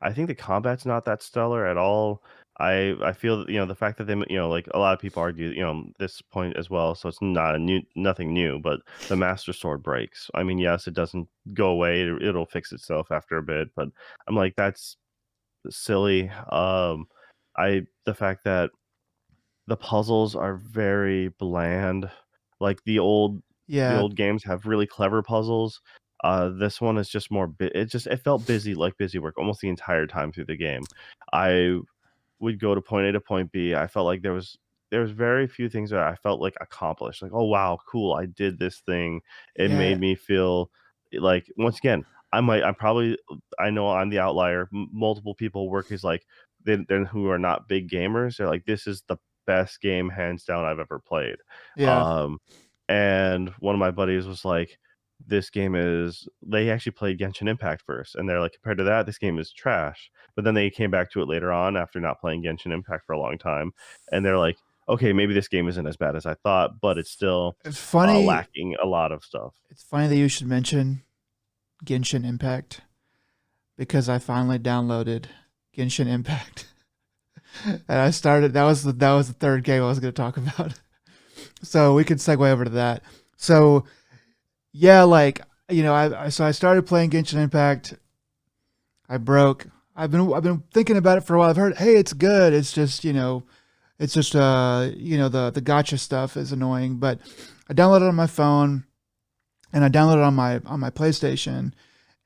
I think the combat's not that stellar at all. I feel that, the fact that like a lot of people argue, this point as well, so it's not a new nothing new, but the Master Sword breaks. I mean, yes, it doesn't go away. It'll fix itself after a bit, but I'm like, that's silly. The fact that the puzzles are very bland. Like the Yeah, old games have really clever puzzles. This one is just more it felt busy, like busy work almost the entire time through the game. I would go to point A to point B. I felt like there was very few things that I felt like accomplished. Like, "Oh, wow, cool, I did this thing." It yeah, made me feel like once again, I'm probably I know I'm the outlier. Multiple people work as like then who are not big gamers. They're like, "This is the best game hands down I've ever played." yeah, Um, and one of my buddies was like, "This game is." They actually played Genshin Impact first, and they're like, "Compared to that, this game is trash." But then they came back to it later on after not playing Genshin Impact for a long time, and they're like, "Okay, maybe this game isn't as bad as I thought, but it's still it's funny. lacking a lot of stuff." It's funny that you should mention Genshin Impact because I finally downloaded Genshin Impact. And I started. That was the third game I was going to talk about. So we could segue over to that. So yeah, like I started playing Genshin Impact. I broke. I've been thinking about it for a while. I've heard, hey, it's good. It's just the gotcha stuff is annoying. But I downloaded it on my phone and I downloaded it on my PlayStation.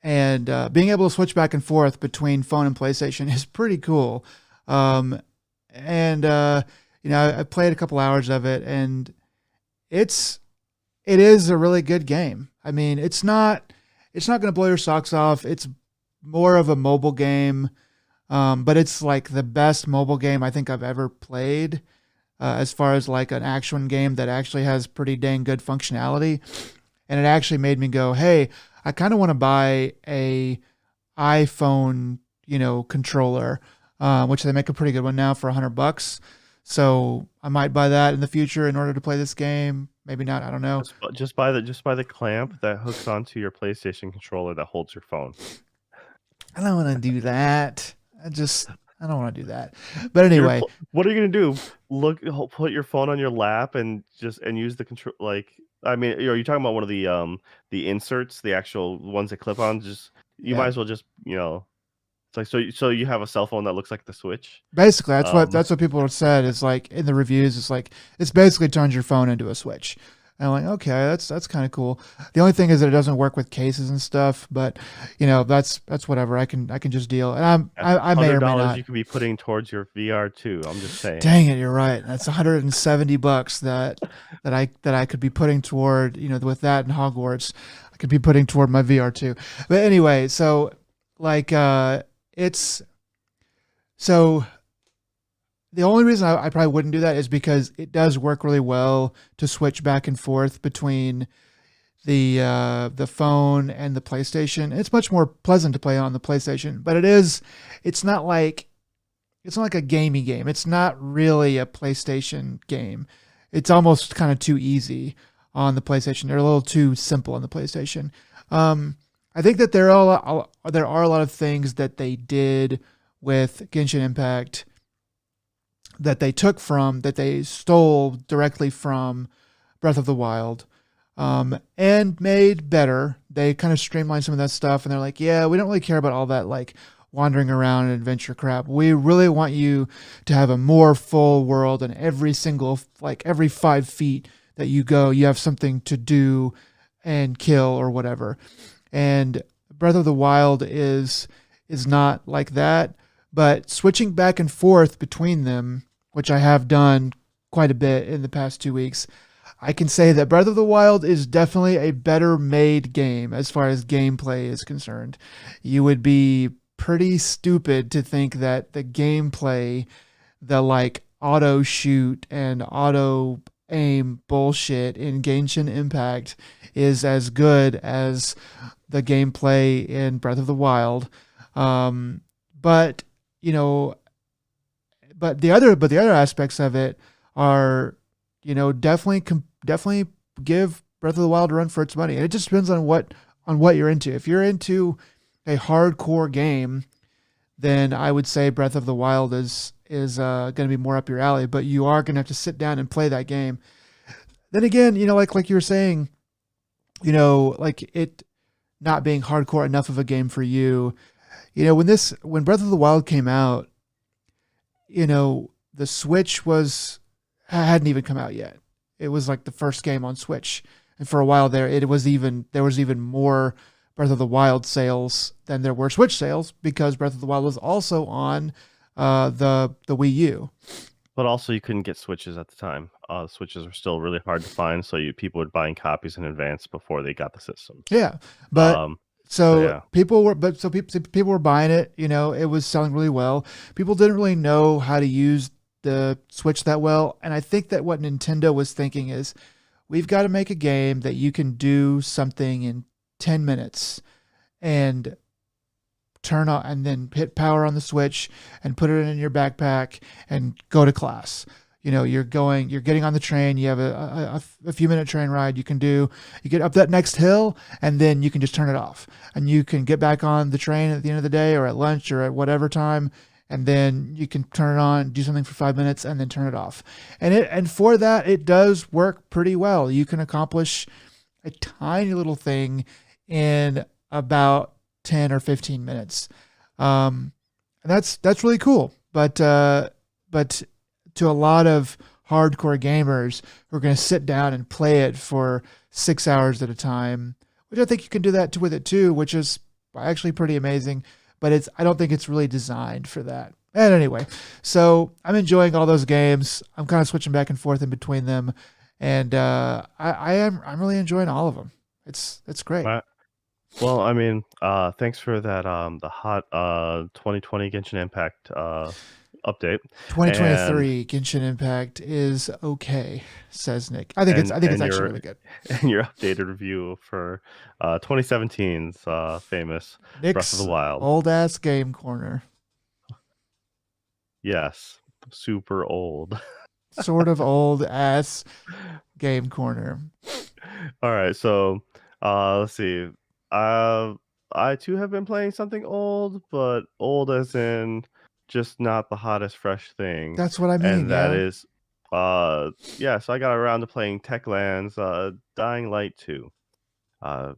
And being able to switch back and forth between phone and PlayStation is pretty cool. Um, and I played a couple hours of it, and it's it is a really good game. I mean, it's not going to blow your socks off. It's more of a mobile game, but it's like the best mobile game I think I've ever played. As far as like an action game that actually has pretty dang good functionality, and it actually made me go, "Hey, I kind of want to buy a iPhone, controller, which they make a pretty good one now for $100. So I might buy that in the future in order to play this game. Maybe not. I don't know. Just buy the clamp that hooks onto your PlayStation controller that holds your phone. I don't want to do that. I don't want to do that. But You're anyway, pl What are you gonna do? Put your phone on your lap and use the control like, I mean, are you talking about one of the inserts, the actual ones that clip on? Just you might yeah. as well just, it's like so you have a cell phone that looks like the Switch? Basically, that's what Um, that's what people have said. Is like in the reviews, it's like it's basically turns your phone into a Switch. And I'm like, okay, that's kind of cool. The only thing is that it doesn't work with cases and stuff, but that's whatever. I can just deal. And that's I may or may $100 not. you could be putting towards your VR too, I'm just saying. Dang it, you're right. That's $170 that I could be putting toward, with that and Hogwarts, I could be putting toward my VR too. But anyway, so like it's So the only reason I probably wouldn't do that is because it does work really well to switch back and forth between the phone and the PlayStation. It's much more pleasant to play on the PlayStation, but it's not like it's not like a gamey game. It's not really a PlayStation game. It's almost kind of too easy on the PlayStation. They're a little too simple on the PlayStation. I think that there are a lot of things that they did with Genshin Impact that they stole directly from Breath of the Wild, and made better. They kind of streamlined some of that stuff, and they're like, yeah, we don't really care about all that like wandering around and adventure crap. We really want you to have a more full world, and every 5 feet that you go, you have something to do and kill or whatever. And Breath of the Wild is not like that, but switching back and forth between them, which I have done quite a bit in the past 2 weeks, I can say that Breath of the Wild is definitely a better made game as far as gameplay is concerned. You would be pretty stupid to think that the gameplay, the like auto shoot and auto aim bullshit in Genshin Impact is as good as the gameplay in Breath of the Wild. But you know, but the other aspects of it are, definitely give Breath of the Wild a run for its money. And it just depends on what you're into. If you're into a hardcore game, then I would say Breath of the Wild is going to be more up your alley. But you are going to have to sit down and play that game. Then again, like you were saying, like it not being hardcore enough of a game for you. When Breath of the Wild came out, the Switch hadn't even come out yet. It was like the first game on Switch, and for a while there was even more Breath of the Wild sales than there were Switch sales because Breath of the Wild was also on the Wii U. But also, you couldn't get Switches at the time. Switches were still really hard to find, so people were buying copies in advance before they got the systems. Yeah, but Um, so so yeah, people were buying it. It was selling really well. People didn't really know how to use the Switch that well, and I think that what Nintendo was thinking is, we've got to make a game that you can do something in 10 minutes and turn on and then hit power on the Switch and put it in your backpack and go to class. You're getting on the train, you have a few minute train ride, you get up that next hill, and then you can just turn it off. And you can get back on the train at the end of the day or at lunch or at whatever time, and then you can turn it on, do something for 5 minutes, and then turn it off. And for that, it does work pretty well. You can accomplish a tiny little thing in about 10 or 15 minutes. And that's really cool. But to a lot of hardcore gamers who are going to sit down and play it for 6 hours at a time, which I think you can do that with it too, which is actually pretty amazing. But I don't think it's really designed for that. And anyway, so I'm enjoying all those games. I'm kind of switching back and forth in between them, and I'm really enjoying all of them. It's great. uh, well, I mean, thanks for that. The hot 2020 Genshin Impact update, and 2023 Genshin Impact is okay, says Nick. I think it's actually your really good. and your updated review for 2017's famous Breath of the Nick's Wild. old ass game corner, Yes, super old. sort of old ass game corner. All right, so let's see. Uh, I too have been playing something old, but old as in just not the hottest fresh thing, That's what I mean. and that Yeah, is yeah. So I got around to playing Techland's Dying Light 2. Uh,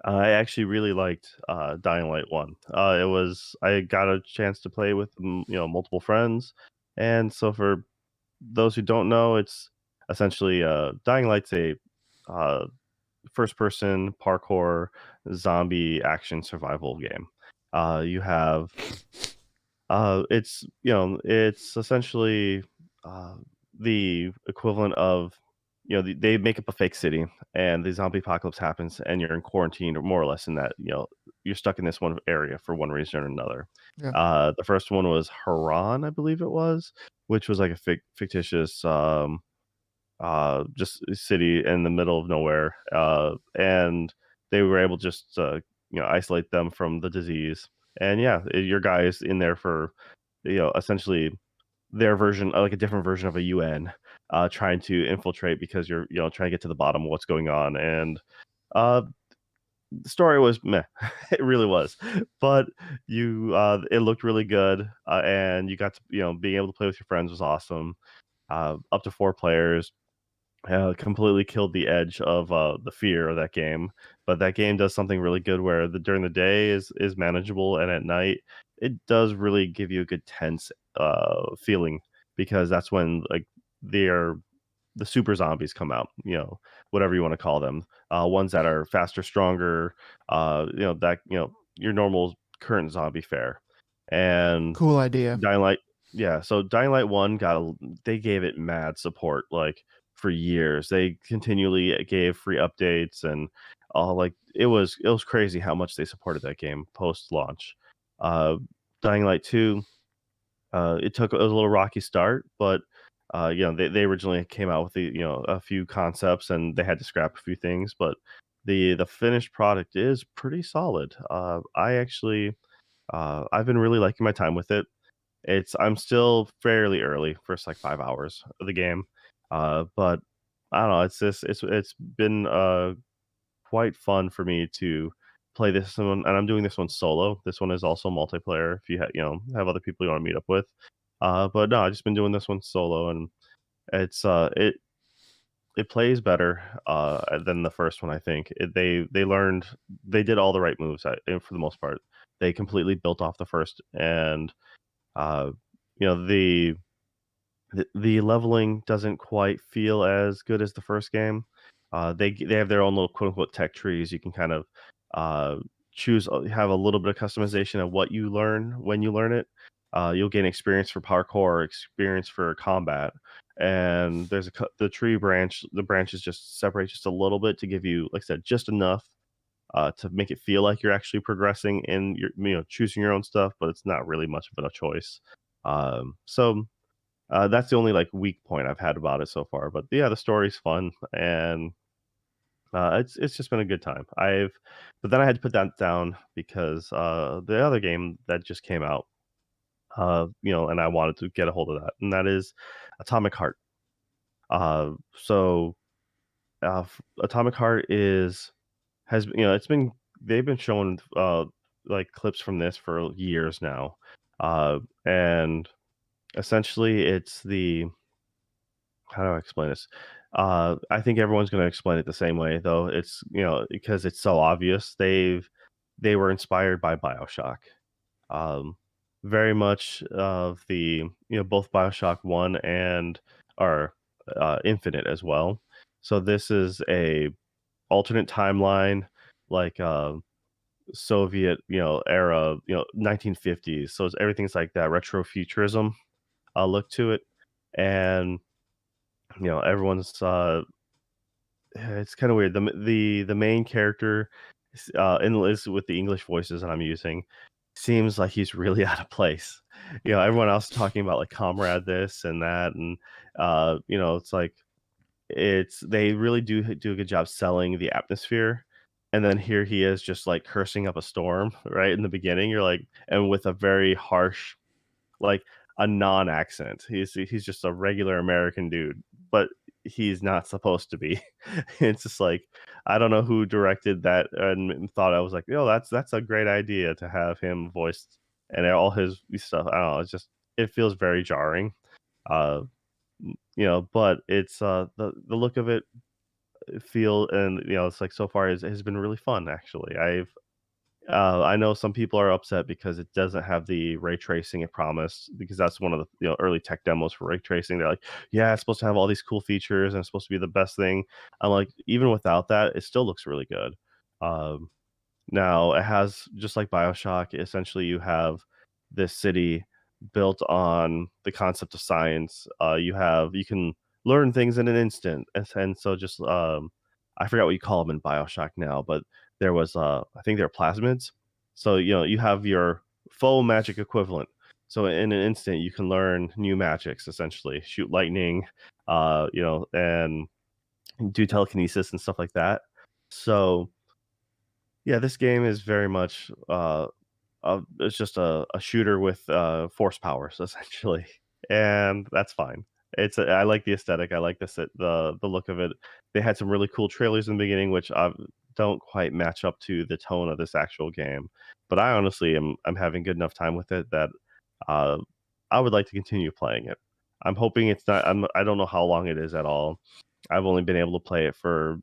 I actually really liked Dying Light 1. I got a chance to play with multiple friends, and so for those who don't know, it's essentially Dying Light's a uh, first person parkour zombie action survival game. You have it's essentially uh, the equivalent of they make up a fake city and the zombie apocalypse happens and you're in quarantine or more or less in that you're stuck in this one area for one reason or another. Yeah. The first one was Haran, I believe it was, which was like a fictitious just a city in the middle of nowhere, and they were able just isolate them from the disease. And yeah, your guy is in there for essentially their version, like a different version of a UN, trying to infiltrate because you're trying to get to the bottom of what's going on. And uh, the story was meh, it really was, but it looked really good, and you got to being able to play with your friends was awesome. Up to 4 players. Completely killed the edge of, the fear of that game, but that game does something really good where during the day is manageable, and at night, it does really give you a good tense, feeling because that's when, like, they're the super zombies come out, whatever you wanna call them, ones that are faster, stronger, your normal current zombie fare, and Cool idea. Dying Light yeah, so Dying Light 1 they gave it mad support, like, for years. They continually gave free updates and all, like, it was crazy how much they supported that game post-launch. Uh, Dying Light 2, it was a little rocky start, but, they originally came out with a few concepts, and they had to scrap a few things, but the finished product is pretty solid. I've been really liking my time with it. I'm still fairly early, first like 5 hours of the game, but I don't know, it's been, quite fun for me to play this one, and I'm doing this one solo. This one is also multiplayer if you have other people you wanna meet up with, but no, I've just been doing this one solo, and it's, it plays better, than the first one, I think. They did all the right moves, for the most part. They completely built off the first, and, uh, you know, the leveling doesn't quite feel as good as the first game. They have their own little quote unquote tech trees. You can kind of uh, have a little bit of customization of what you learn when you learn it. You'll gain experience for parkour, experience for combat, and the tree branch. The branches just separate just a little bit to give you, like I said, just enough to make it feel like you're actually progressing in your choosing your own stuff, but it's not really much of a choice. So that's the only, like, weak point I've had about it so far, but yeah, the story's fun, and, it's just been a good time. But then I had to put that down because, the other game that just came out, and I wanted to get a hold of that, and that is Atomic Heart. So, Atomic Heart is has it's been they've been showing, like, clips from this for years now, and essentially, it's the how do I explain this? I think everyone's gonna explain it the same way, though. It's because it's so obvious. They were inspired by BioShock. Um, Very much of the both BioShock 1 and or Infinite as well. So this is a alternate timeline, like Soviet era 1950s. So everything's like that retro futurism look to it, and everyone's it's kind of weird. The main character is with the English voices that I'm using seems like he's really out of place. Everyone else is talking about like comrade this and that, and it's like they really do a good job selling the atmosphere. And then here he is just like cursing up a storm right in the beginning. You're like, and with a very harsh like a non-accent. He's just a regular American dude, but he's not supposed to be. It's just like I don't know who directed that and thought I was like, "Yo, that's a great idea to have him voiced and all his stuff." I don't know. It feels very jarring. Uh, but it's the look of it feel and it's like so far has been really fun actually. I know some people are upset because it doesn't have the ray tracing it promised, because that's one of the early tech demos for ray tracing. They're like, "Yeah, it's supposed to have all these cool features and it's supposed to be the best thing." I'm like, even without that, it still looks really good. Um, Now it has just like BioShock. Essentially, you have this city built on the concept of science. You can learn things in an instant, and so just I forgot what you call them in BioShock now, but there was I think they're plasmids So you have your faux magic equivalent. So in an instant, you can learn new magics, essentially shoot lightning, and do telekinesis and stuff like that. So yeah, this game is very much it's just a shooter with force powers essentially, and that's fine. I like the aesthetic. I like the look of it. They had some really cool trailers in the beginning, which don't quite match up to the tone of this actual game. But I honestly I'm having good enough time with it that uh, I would like to continue playing it. I'm hoping it's not. I don't know how long it is at all. I've only been able to play it for.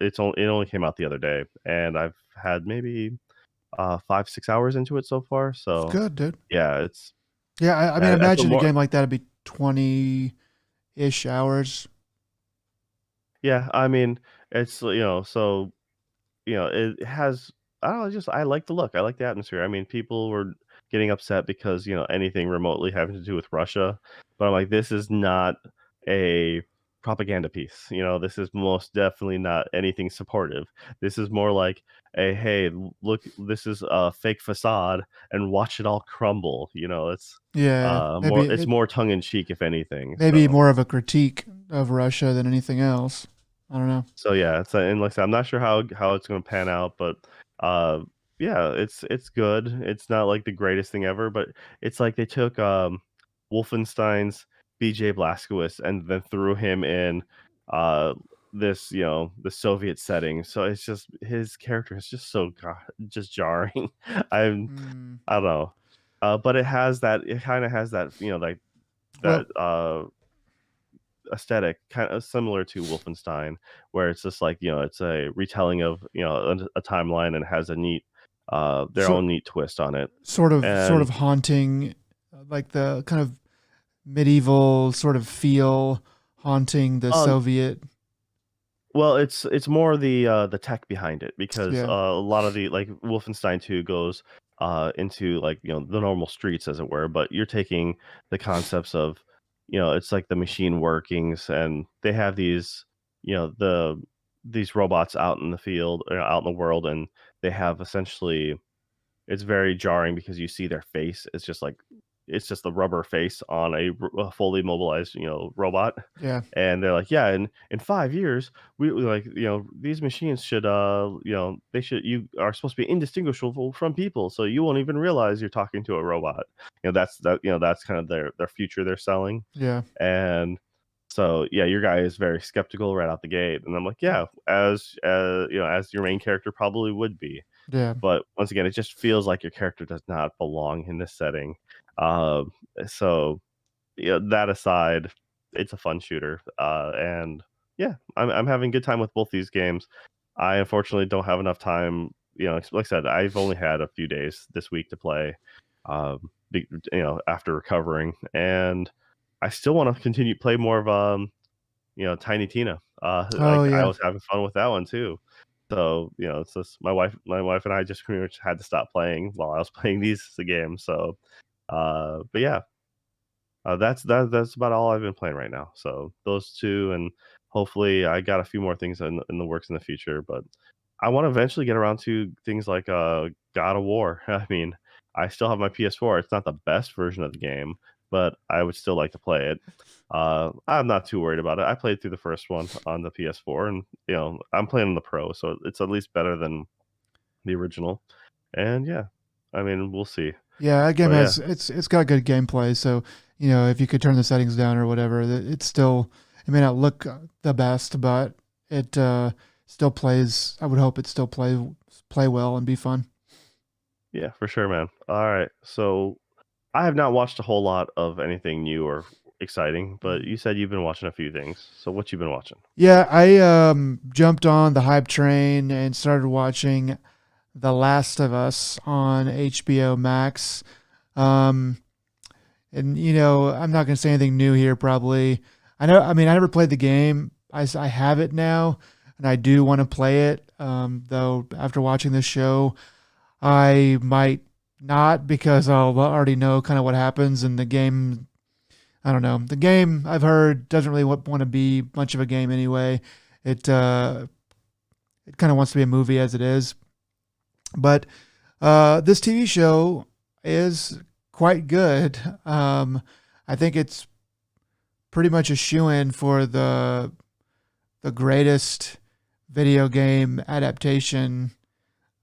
It only came out the other day, and I've had maybe 5, 6 hours into it so far, It's so good, dude. yeah, Yeah, I mean, I I feel imagine a more game like that would be 20-ish hours. yeah, I mean, so it has I don't know, just I like the look, I like the atmosphere. I mean, people were getting upset because, anything remotely having to do with Russia, but I'm like, this is not a propaganda piece, this is most definitely not anything supportive. This is more like a, "Hey, look, this is a fake facade and watch it all crumble," Yeah, it's more tongue in cheek if anything, maybe so more of a critique of Russia than anything else. I don't know. So yeah, and like I said, I'm not sure how it's gonna pan out, but uh, yeah, it's good. It's not like the greatest thing ever, but it's like they took Wolfenstein's BJ Blazkowicz and then threw him in uh the Soviet setting. So it's just his character is just just jarring. I'm Hmm. I don't know. But it kind of has that, like that Well, aesthetic kind of similar to Wolfenstein, where it's just like, it's a retelling of, a timeline and has a neat their so own neat twist on it. sort And of haunting, like the kind of medieval sort of feel haunting the um Soviet. well, it's more the tech behind it because Yeah, a lot of the like Wolfenstein 2 goes into like, the normal streets as it were, but you're taking the concepts of, it's like the machine workings, and they have these robots out in the field or out in the world, and they have essentially it's very jarring because you see their face. It's just the rubber face on a fully mobilized, robot, yeah, and they're like, "Yeah, in 5 years, we like, these machines should, you are supposed to be indistinguishable from people, so you won't even realize you're talking to a robot." That's kind of their future they're selling, yeah. and so, yeah, your guy is very skeptical right out the gate, and I'm like, "Yeah, as your main character probably would be." Yeah. But once again, it just feels like your character does not belong in this setting. Um, so yeah, that aside, it's a fun shooter, and yeah, I'm having a good time with both these games. I unfortunately don't have enough time. Like I said, I've only had a few days this week to play. After recovering, and I still want to continue play more of Tiny Tina. Oh I yeah. was having fun with that one too. So, it's just my wife and I just pretty much had to stop playing while I was playing these games. So, but yeah, that's about all I've been playing right now. So those two, and hopefully I got a few more things in the works in the future. But I want to eventually get around to things like God of War. I mean, I still have my PS4. It's not the best version of the game, but I would still like to play it. I'm not too worried about it. I played through the first one on the PS4, and I'm playing on the Pro, so it's at least better than the original. And yeah, I mean, we'll see. Yeah, that game But yeah, has it's got good gameplay. So if you could turn the settings down or whatever, it's still, it may not look the best, but it still plays. I would hope it still play well and be fun. yeah, for sure, man. All right, so I have not watched a whole lot of anything new or exciting, but Mhm. you said you've been watching a few things. So what you been watching? Yeah, I jumped on the hype train and started watching The Last of Us on HBO Max. Um, and I'm not gonna say anything new here. Probably, I know. I mean, I never played the game. I have it now, and I do want to play it. Though after watching this show, I might not because I'll already know kind of what happens in the game. I don't know. The game I've heard doesn't really want to be much of a game anyway. It it kind of wants to be a movie as it is. But This TV show is quite good. I think it's pretty much a shoe in for the greatest video game adaptation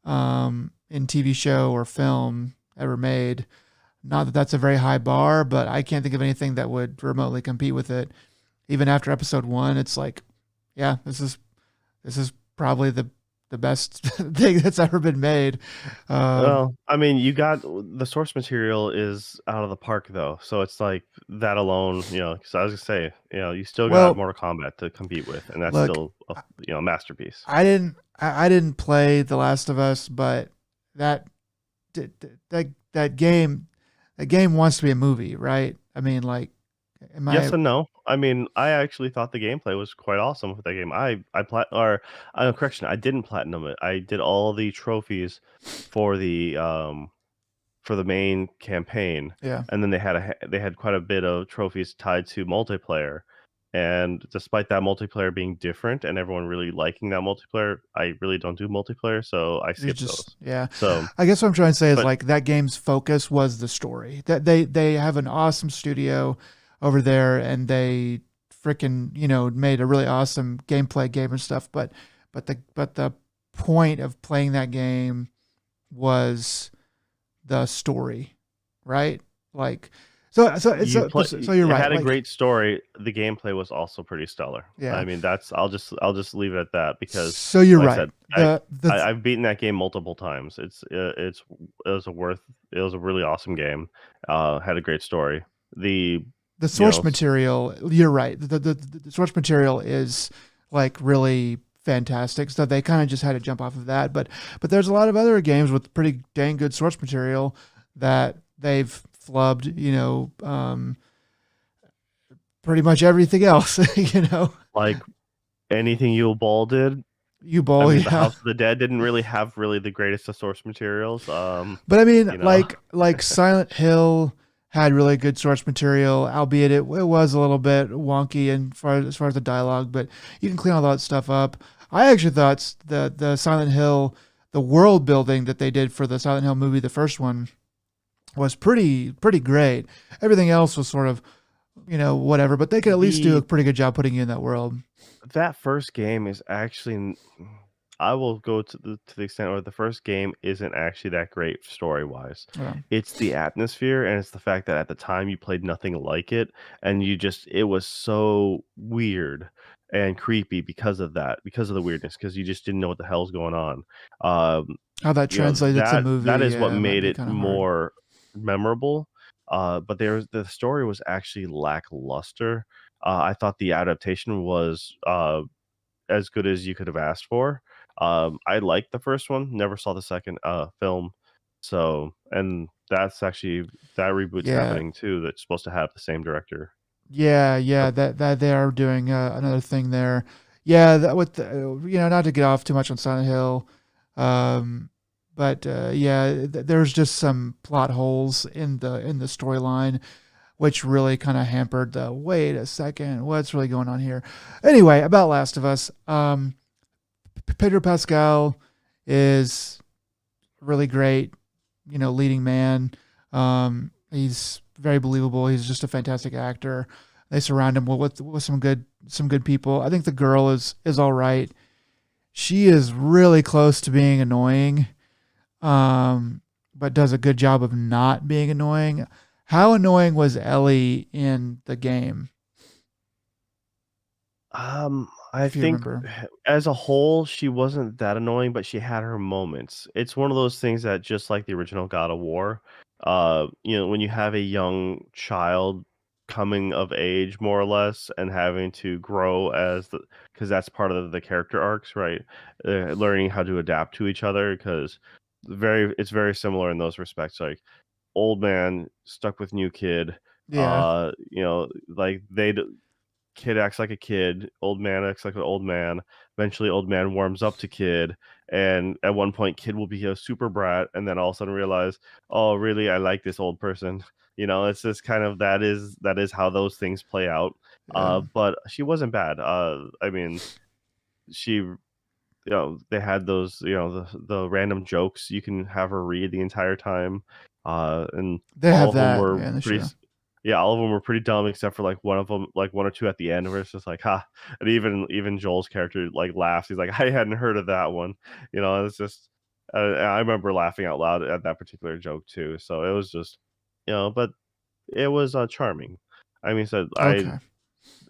in TV show or film ever made. Not that that's a very high bar, but I can't think of anything that would remotely compete with it. Even after episode one, it's like, yeah, this is probably the best thing that's ever been made. Well, I mean, you got the source material is out of the park though, so it's like that alone, you know. Because I was gonna say, you know, you still got well, Mortal Kombat to compete with, and that's look, still a masterpiece. I didn't play The Last of Us, but that that game wants to be a movie, right? I mean, like, am Yes I? and no. I mean, I actually thought the gameplay was quite awesome with that game. Correction, I didn't platinum it. I did all the trophies for the main campaign, Yeah, and then they had quite a bit of trophies tied to multiplayer. And despite that multiplayer being different and everyone really liking that multiplayer, I really don't do multiplayer, so I you skipped just those. yeah. So, I guess what I'm trying to say is but like that game's focus was the story. That they have an awesome studio over there, and they freaking made a really awesome gameplay game and stuff. But the point of playing that game was the story, right? Like, so you're it right. had a Like, great story. The gameplay was also pretty stellar. yeah. I mean, I'll just leave it at that because, So you're like I right. said, I, The I've beaten that game multiple times. It was it was a really awesome game. Had a great story. The the you know source material. You're right. The source material is like really fantastic. So they kind of just had to jump off of that. But there's a lot of other games with pretty dang good source material that they've flubbed. Pretty much everything else. like anything you ball did. You I bowl, mean, the yeah. House of the Dead didn't really have really the greatest of source materials. But I mean, You know, like Silent Hill had really good source material, albeit it was a little bit wonky as far as the dialogue. But you can clean all that stuff up. I actually thought the Silent Hill, the world building that they did for the Silent Hill movie, the first one, was pretty great. Everything else was sort of whatever, but they could at least do a the pretty good job putting you in that world. that first game is actually I will go to the extent where the first game isn't actually that great story-wise. Yeah. It's the atmosphere, and it's the fact that at the time you played nothing like it, and it was so weird and creepy because of that, because of the weirdness, because you just didn't know what the hell's going on. Um, How that translated to that movie, is what yeah, might made be it kind of hard. more memorable. But the story was actually lackluster. I thought the adaptation was as good as you could have asked for. I liked the first one, never saw the second film. So, and that's actually that reboot's Yeah, happening too. That's supposed to have the same director. yeah, So, that they are doing another thing there. Yeah, that with not to get off too much on Silent Hill, um, but yeah, there's just some plot holes in the storyline, which really kind of hampered the. Wait a second, what's really going on here? Anyway, about Last of Us, Pedro Pascal is really great, leading man. He's very believable. He's just a fantastic actor. They surround him with some good people. I think the girl is all right. She is really close to being annoying, but does a good job of not being annoying. How annoying was Ellie in the game, I if you think remember? as a whole, she wasn't that annoying, but she had her moments. It's one of those things that just like the original God of War, when you have a young child coming of age more or less and having to grow because that's part of the character arcs, right? Learning how to adapt to each other because it's very similar in those respects. Like old man stuck with new kid, Yeah, like kid acts like a kid, old man acts like an old man. Eventually, old man warms up to kid, and at one point, kid will be a super brat, and then all of a sudden realize, oh, really, I like this old person. It's just kind of that is how those things play out. yeah, But she wasn't bad. I mean, she they had those, the random jokes you can have her read the entire time, and They all have of them that, were yeah, in the show. yeah, all of them were pretty dumb except for like one of them, like one or two at the end where it's just like, ha, and even Joel's character like laughs. He's like, I hadn't heard of that one, it's just, I remember laughing out loud at that particular joke too. So it was just, but it was charming. I mean, said Okay.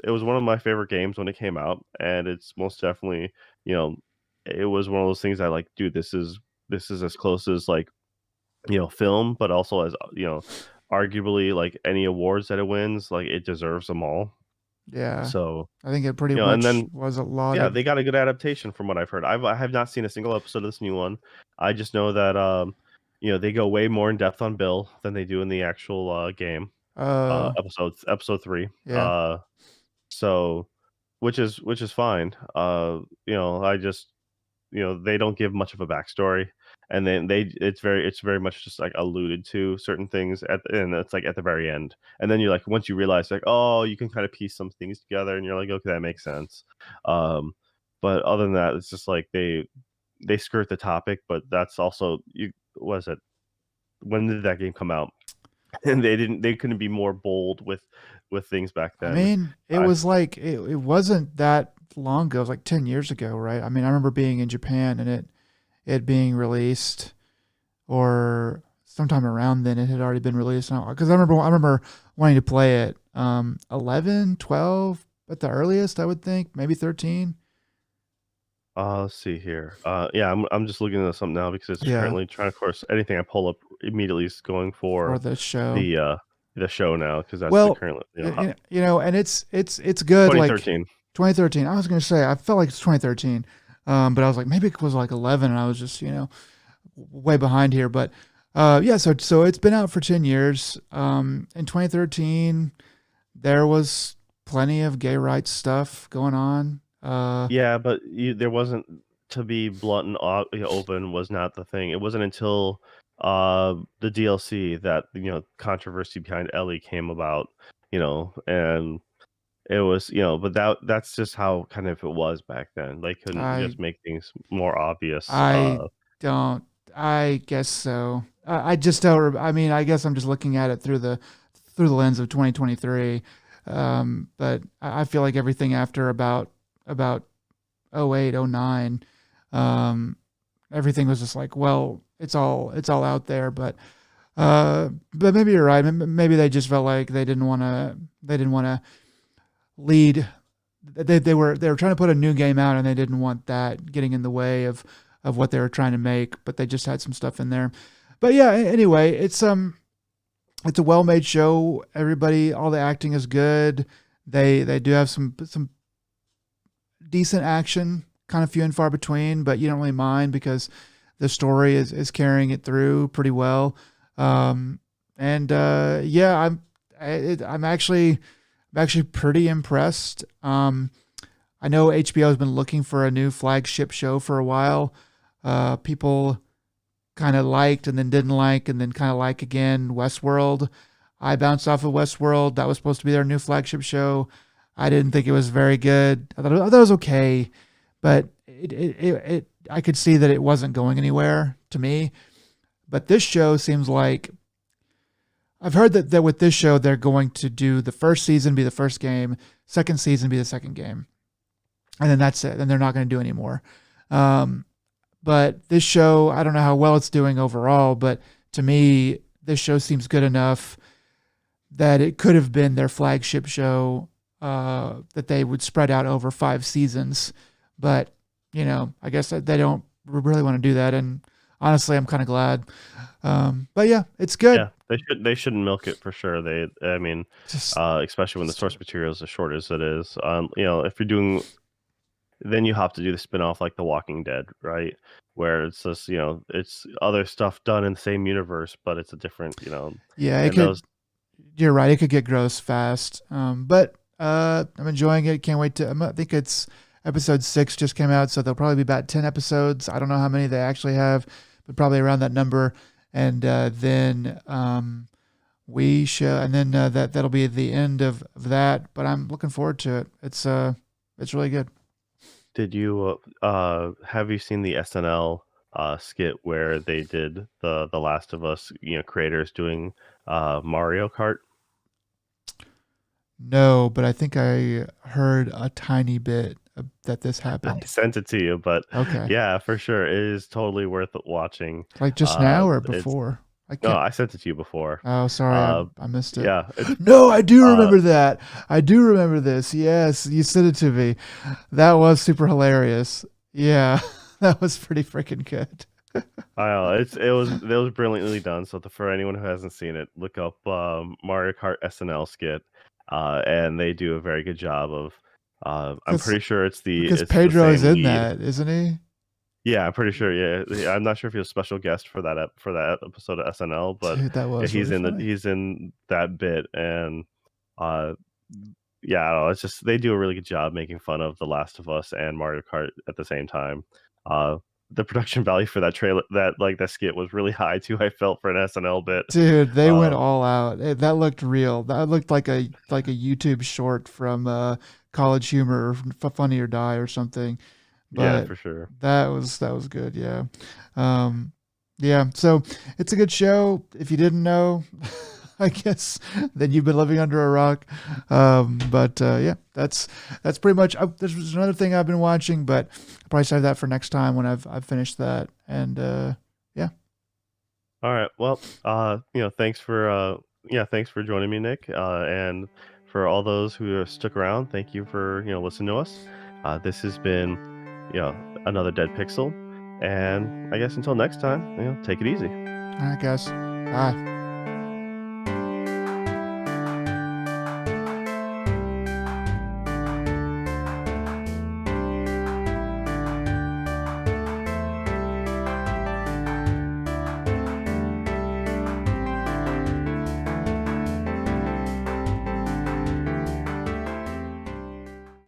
it was one of my favorite games when it came out, and it's most definitely, you know, it was one of those things that like, dude, this is as close as like, film, but also as arguably like any awards that it wins, like it deserves them all. Yeah. So, I think it pretty and much then was yeah, lauded. they got a good adaptation from what I've heard. I have not seen a single episode of this new one. I just know that they go way more in depth on Bill than they do in the actual game. Uh, Episode 3. yeah. So which is fine. I just they don't give much of a backstory, and then it's very much just like alluded to certain things and it's like at the very end, and then you're like once you realize like oh you can kind of piece some things together, and you're like okay that makes sense. Um, but other than that, it's just like they skirt the topic, but that's also you was it when did that game come out? And they couldn't be more bold with things back I then. mean, it I was like it wasn't that long ago. It was like 10 years ago, right? I mean, I remember being in Japan and it being released or sometime around then it had already been released. Because I remember wanting to play it 11, 12 at the earliest, I would think, maybe 13. Let's see here. Yeah, I'm just looking at something now because it's Yeah, currently trying. Of course, anything I pull up immediately is going for for the show. the uh the show now because that's the Well, current and it's good. Like 2013. 2013. I was gonna say I felt like it's 2013, but I was like maybe it was like 11, and I was just way behind here. But yeah, so it's been out for 10 years. In 2013, there was plenty of gay rights stuff going on. Yeah, but there wasn't, to be blunt and open, was not the thing. It wasn't until the DLC that controversy behind Ellie came about, and it was, but that's just how kind of it was back then. They couldn't I just make things more obvious. I don't. I guess so. I just don't. I mean, I guess I'm just looking at it through the lens of 2023. But I feel like everything after about 08, 09, um, everything was just like, well, it's all out there. But maybe you're right. Maybe they just felt like they didn't want to lead. They were trying to put a new game out, and they didn't want that getting in the way of what they were trying to make. But they just had some stuff in there. But yeah, anyway, it's a well made show. Everybody, all the acting is good. They do have some decent action, kind of few and far between, but you don't really mind because the story is carrying it through pretty well. Um, and yeah, I'm actually pretty impressed. I know HBO has been looking for a new flagship show for a while. People kind of liked and then didn't like and then kind of like again Westworld. I bounced off of Westworld. That was supposed to be their new flagship show. I didn't think it was very good. I thought it was okay, but I could see that it wasn't going anywhere to me. But this show seems like I've heard that with this show they're going to do the first season be the first game, second season be the second game, and then that's it. And they're not going to do any more. Um, but this show, I don't know how well it's doing overall, but to me, this show seems good enough that it could have been their flagship show that they would spread out over 5 seasons. But, I guess that they don't really want to do that. And honestly, I'm kind of glad. But yeah, it's good. yeah, they shouldn't milk it for sure. I mean, Just, especially when the source material is as short as it is. If you're doing, then you have to do the spin-off like The Walking Dead, right? Where it's just, it's other stuff done in the same universe, but it's a different, yeah, it and could, those you're right. It could get gross fast. But I'm enjoying it. Can't wait I think it's episode 6 just came out. So there'll probably be about 10 episodes. I don't know how many they actually have, but probably around that number. And then and then that'll be the end of that. But I'm looking forward to it. It's really good. Did you have you seen the SNL skit where they did the Last of Us, creators doing Mario Kart? No, but I think I heard a tiny bit that this I happened. sent it to you, but Okay. yeah, for sure, it is totally worth watching. Like just now or It's before? I No, can't. I sent it to you before. Oh, sorry, Uh, I missed it. yeah, it's No, I do uh, remember that. I do remember this. Yes, you sent it to me. That was super hilarious. Yeah, that was pretty freaking good. I know it was brilliantly done. So for anyone who hasn't seen it, look up Mario Kart SNL skit, and they do a very good job of. I'm Because pretty sure because it's the Pedro is same in lead. that, isn't he? Yeah, I'm pretty sure. Yeah, I'm not sure if he was a special guest for for that episode of SNL, but Dude, that yeah, was really funny. he's in that bit, and uh, yeah, I don't know, it's just they do a really good job making fun of The Last of Us and Mario Kart at the same time. Uh, the production value for that trailer, that skit was really high too. I felt for an SNL bit. Dude, they went Uh, all out. That looked real. That looked like a YouTube short from College Humor, or Funny or Die or something. yeah, But for sure. that was good. Yeah, um, yeah. So it's a good show. If you didn't know, I guess then you've been living under a rock. But yeah, that's pretty much. There's another thing I've been watching, but I'll probably save that for next time when I've finished that. And yeah, All right. Well, thanks for joining me, Nick. And for all those who have stuck around, thank you for, listening to us. This has been, another Dead Pixel. And I guess until next time, take it easy. all right, guys. Bye.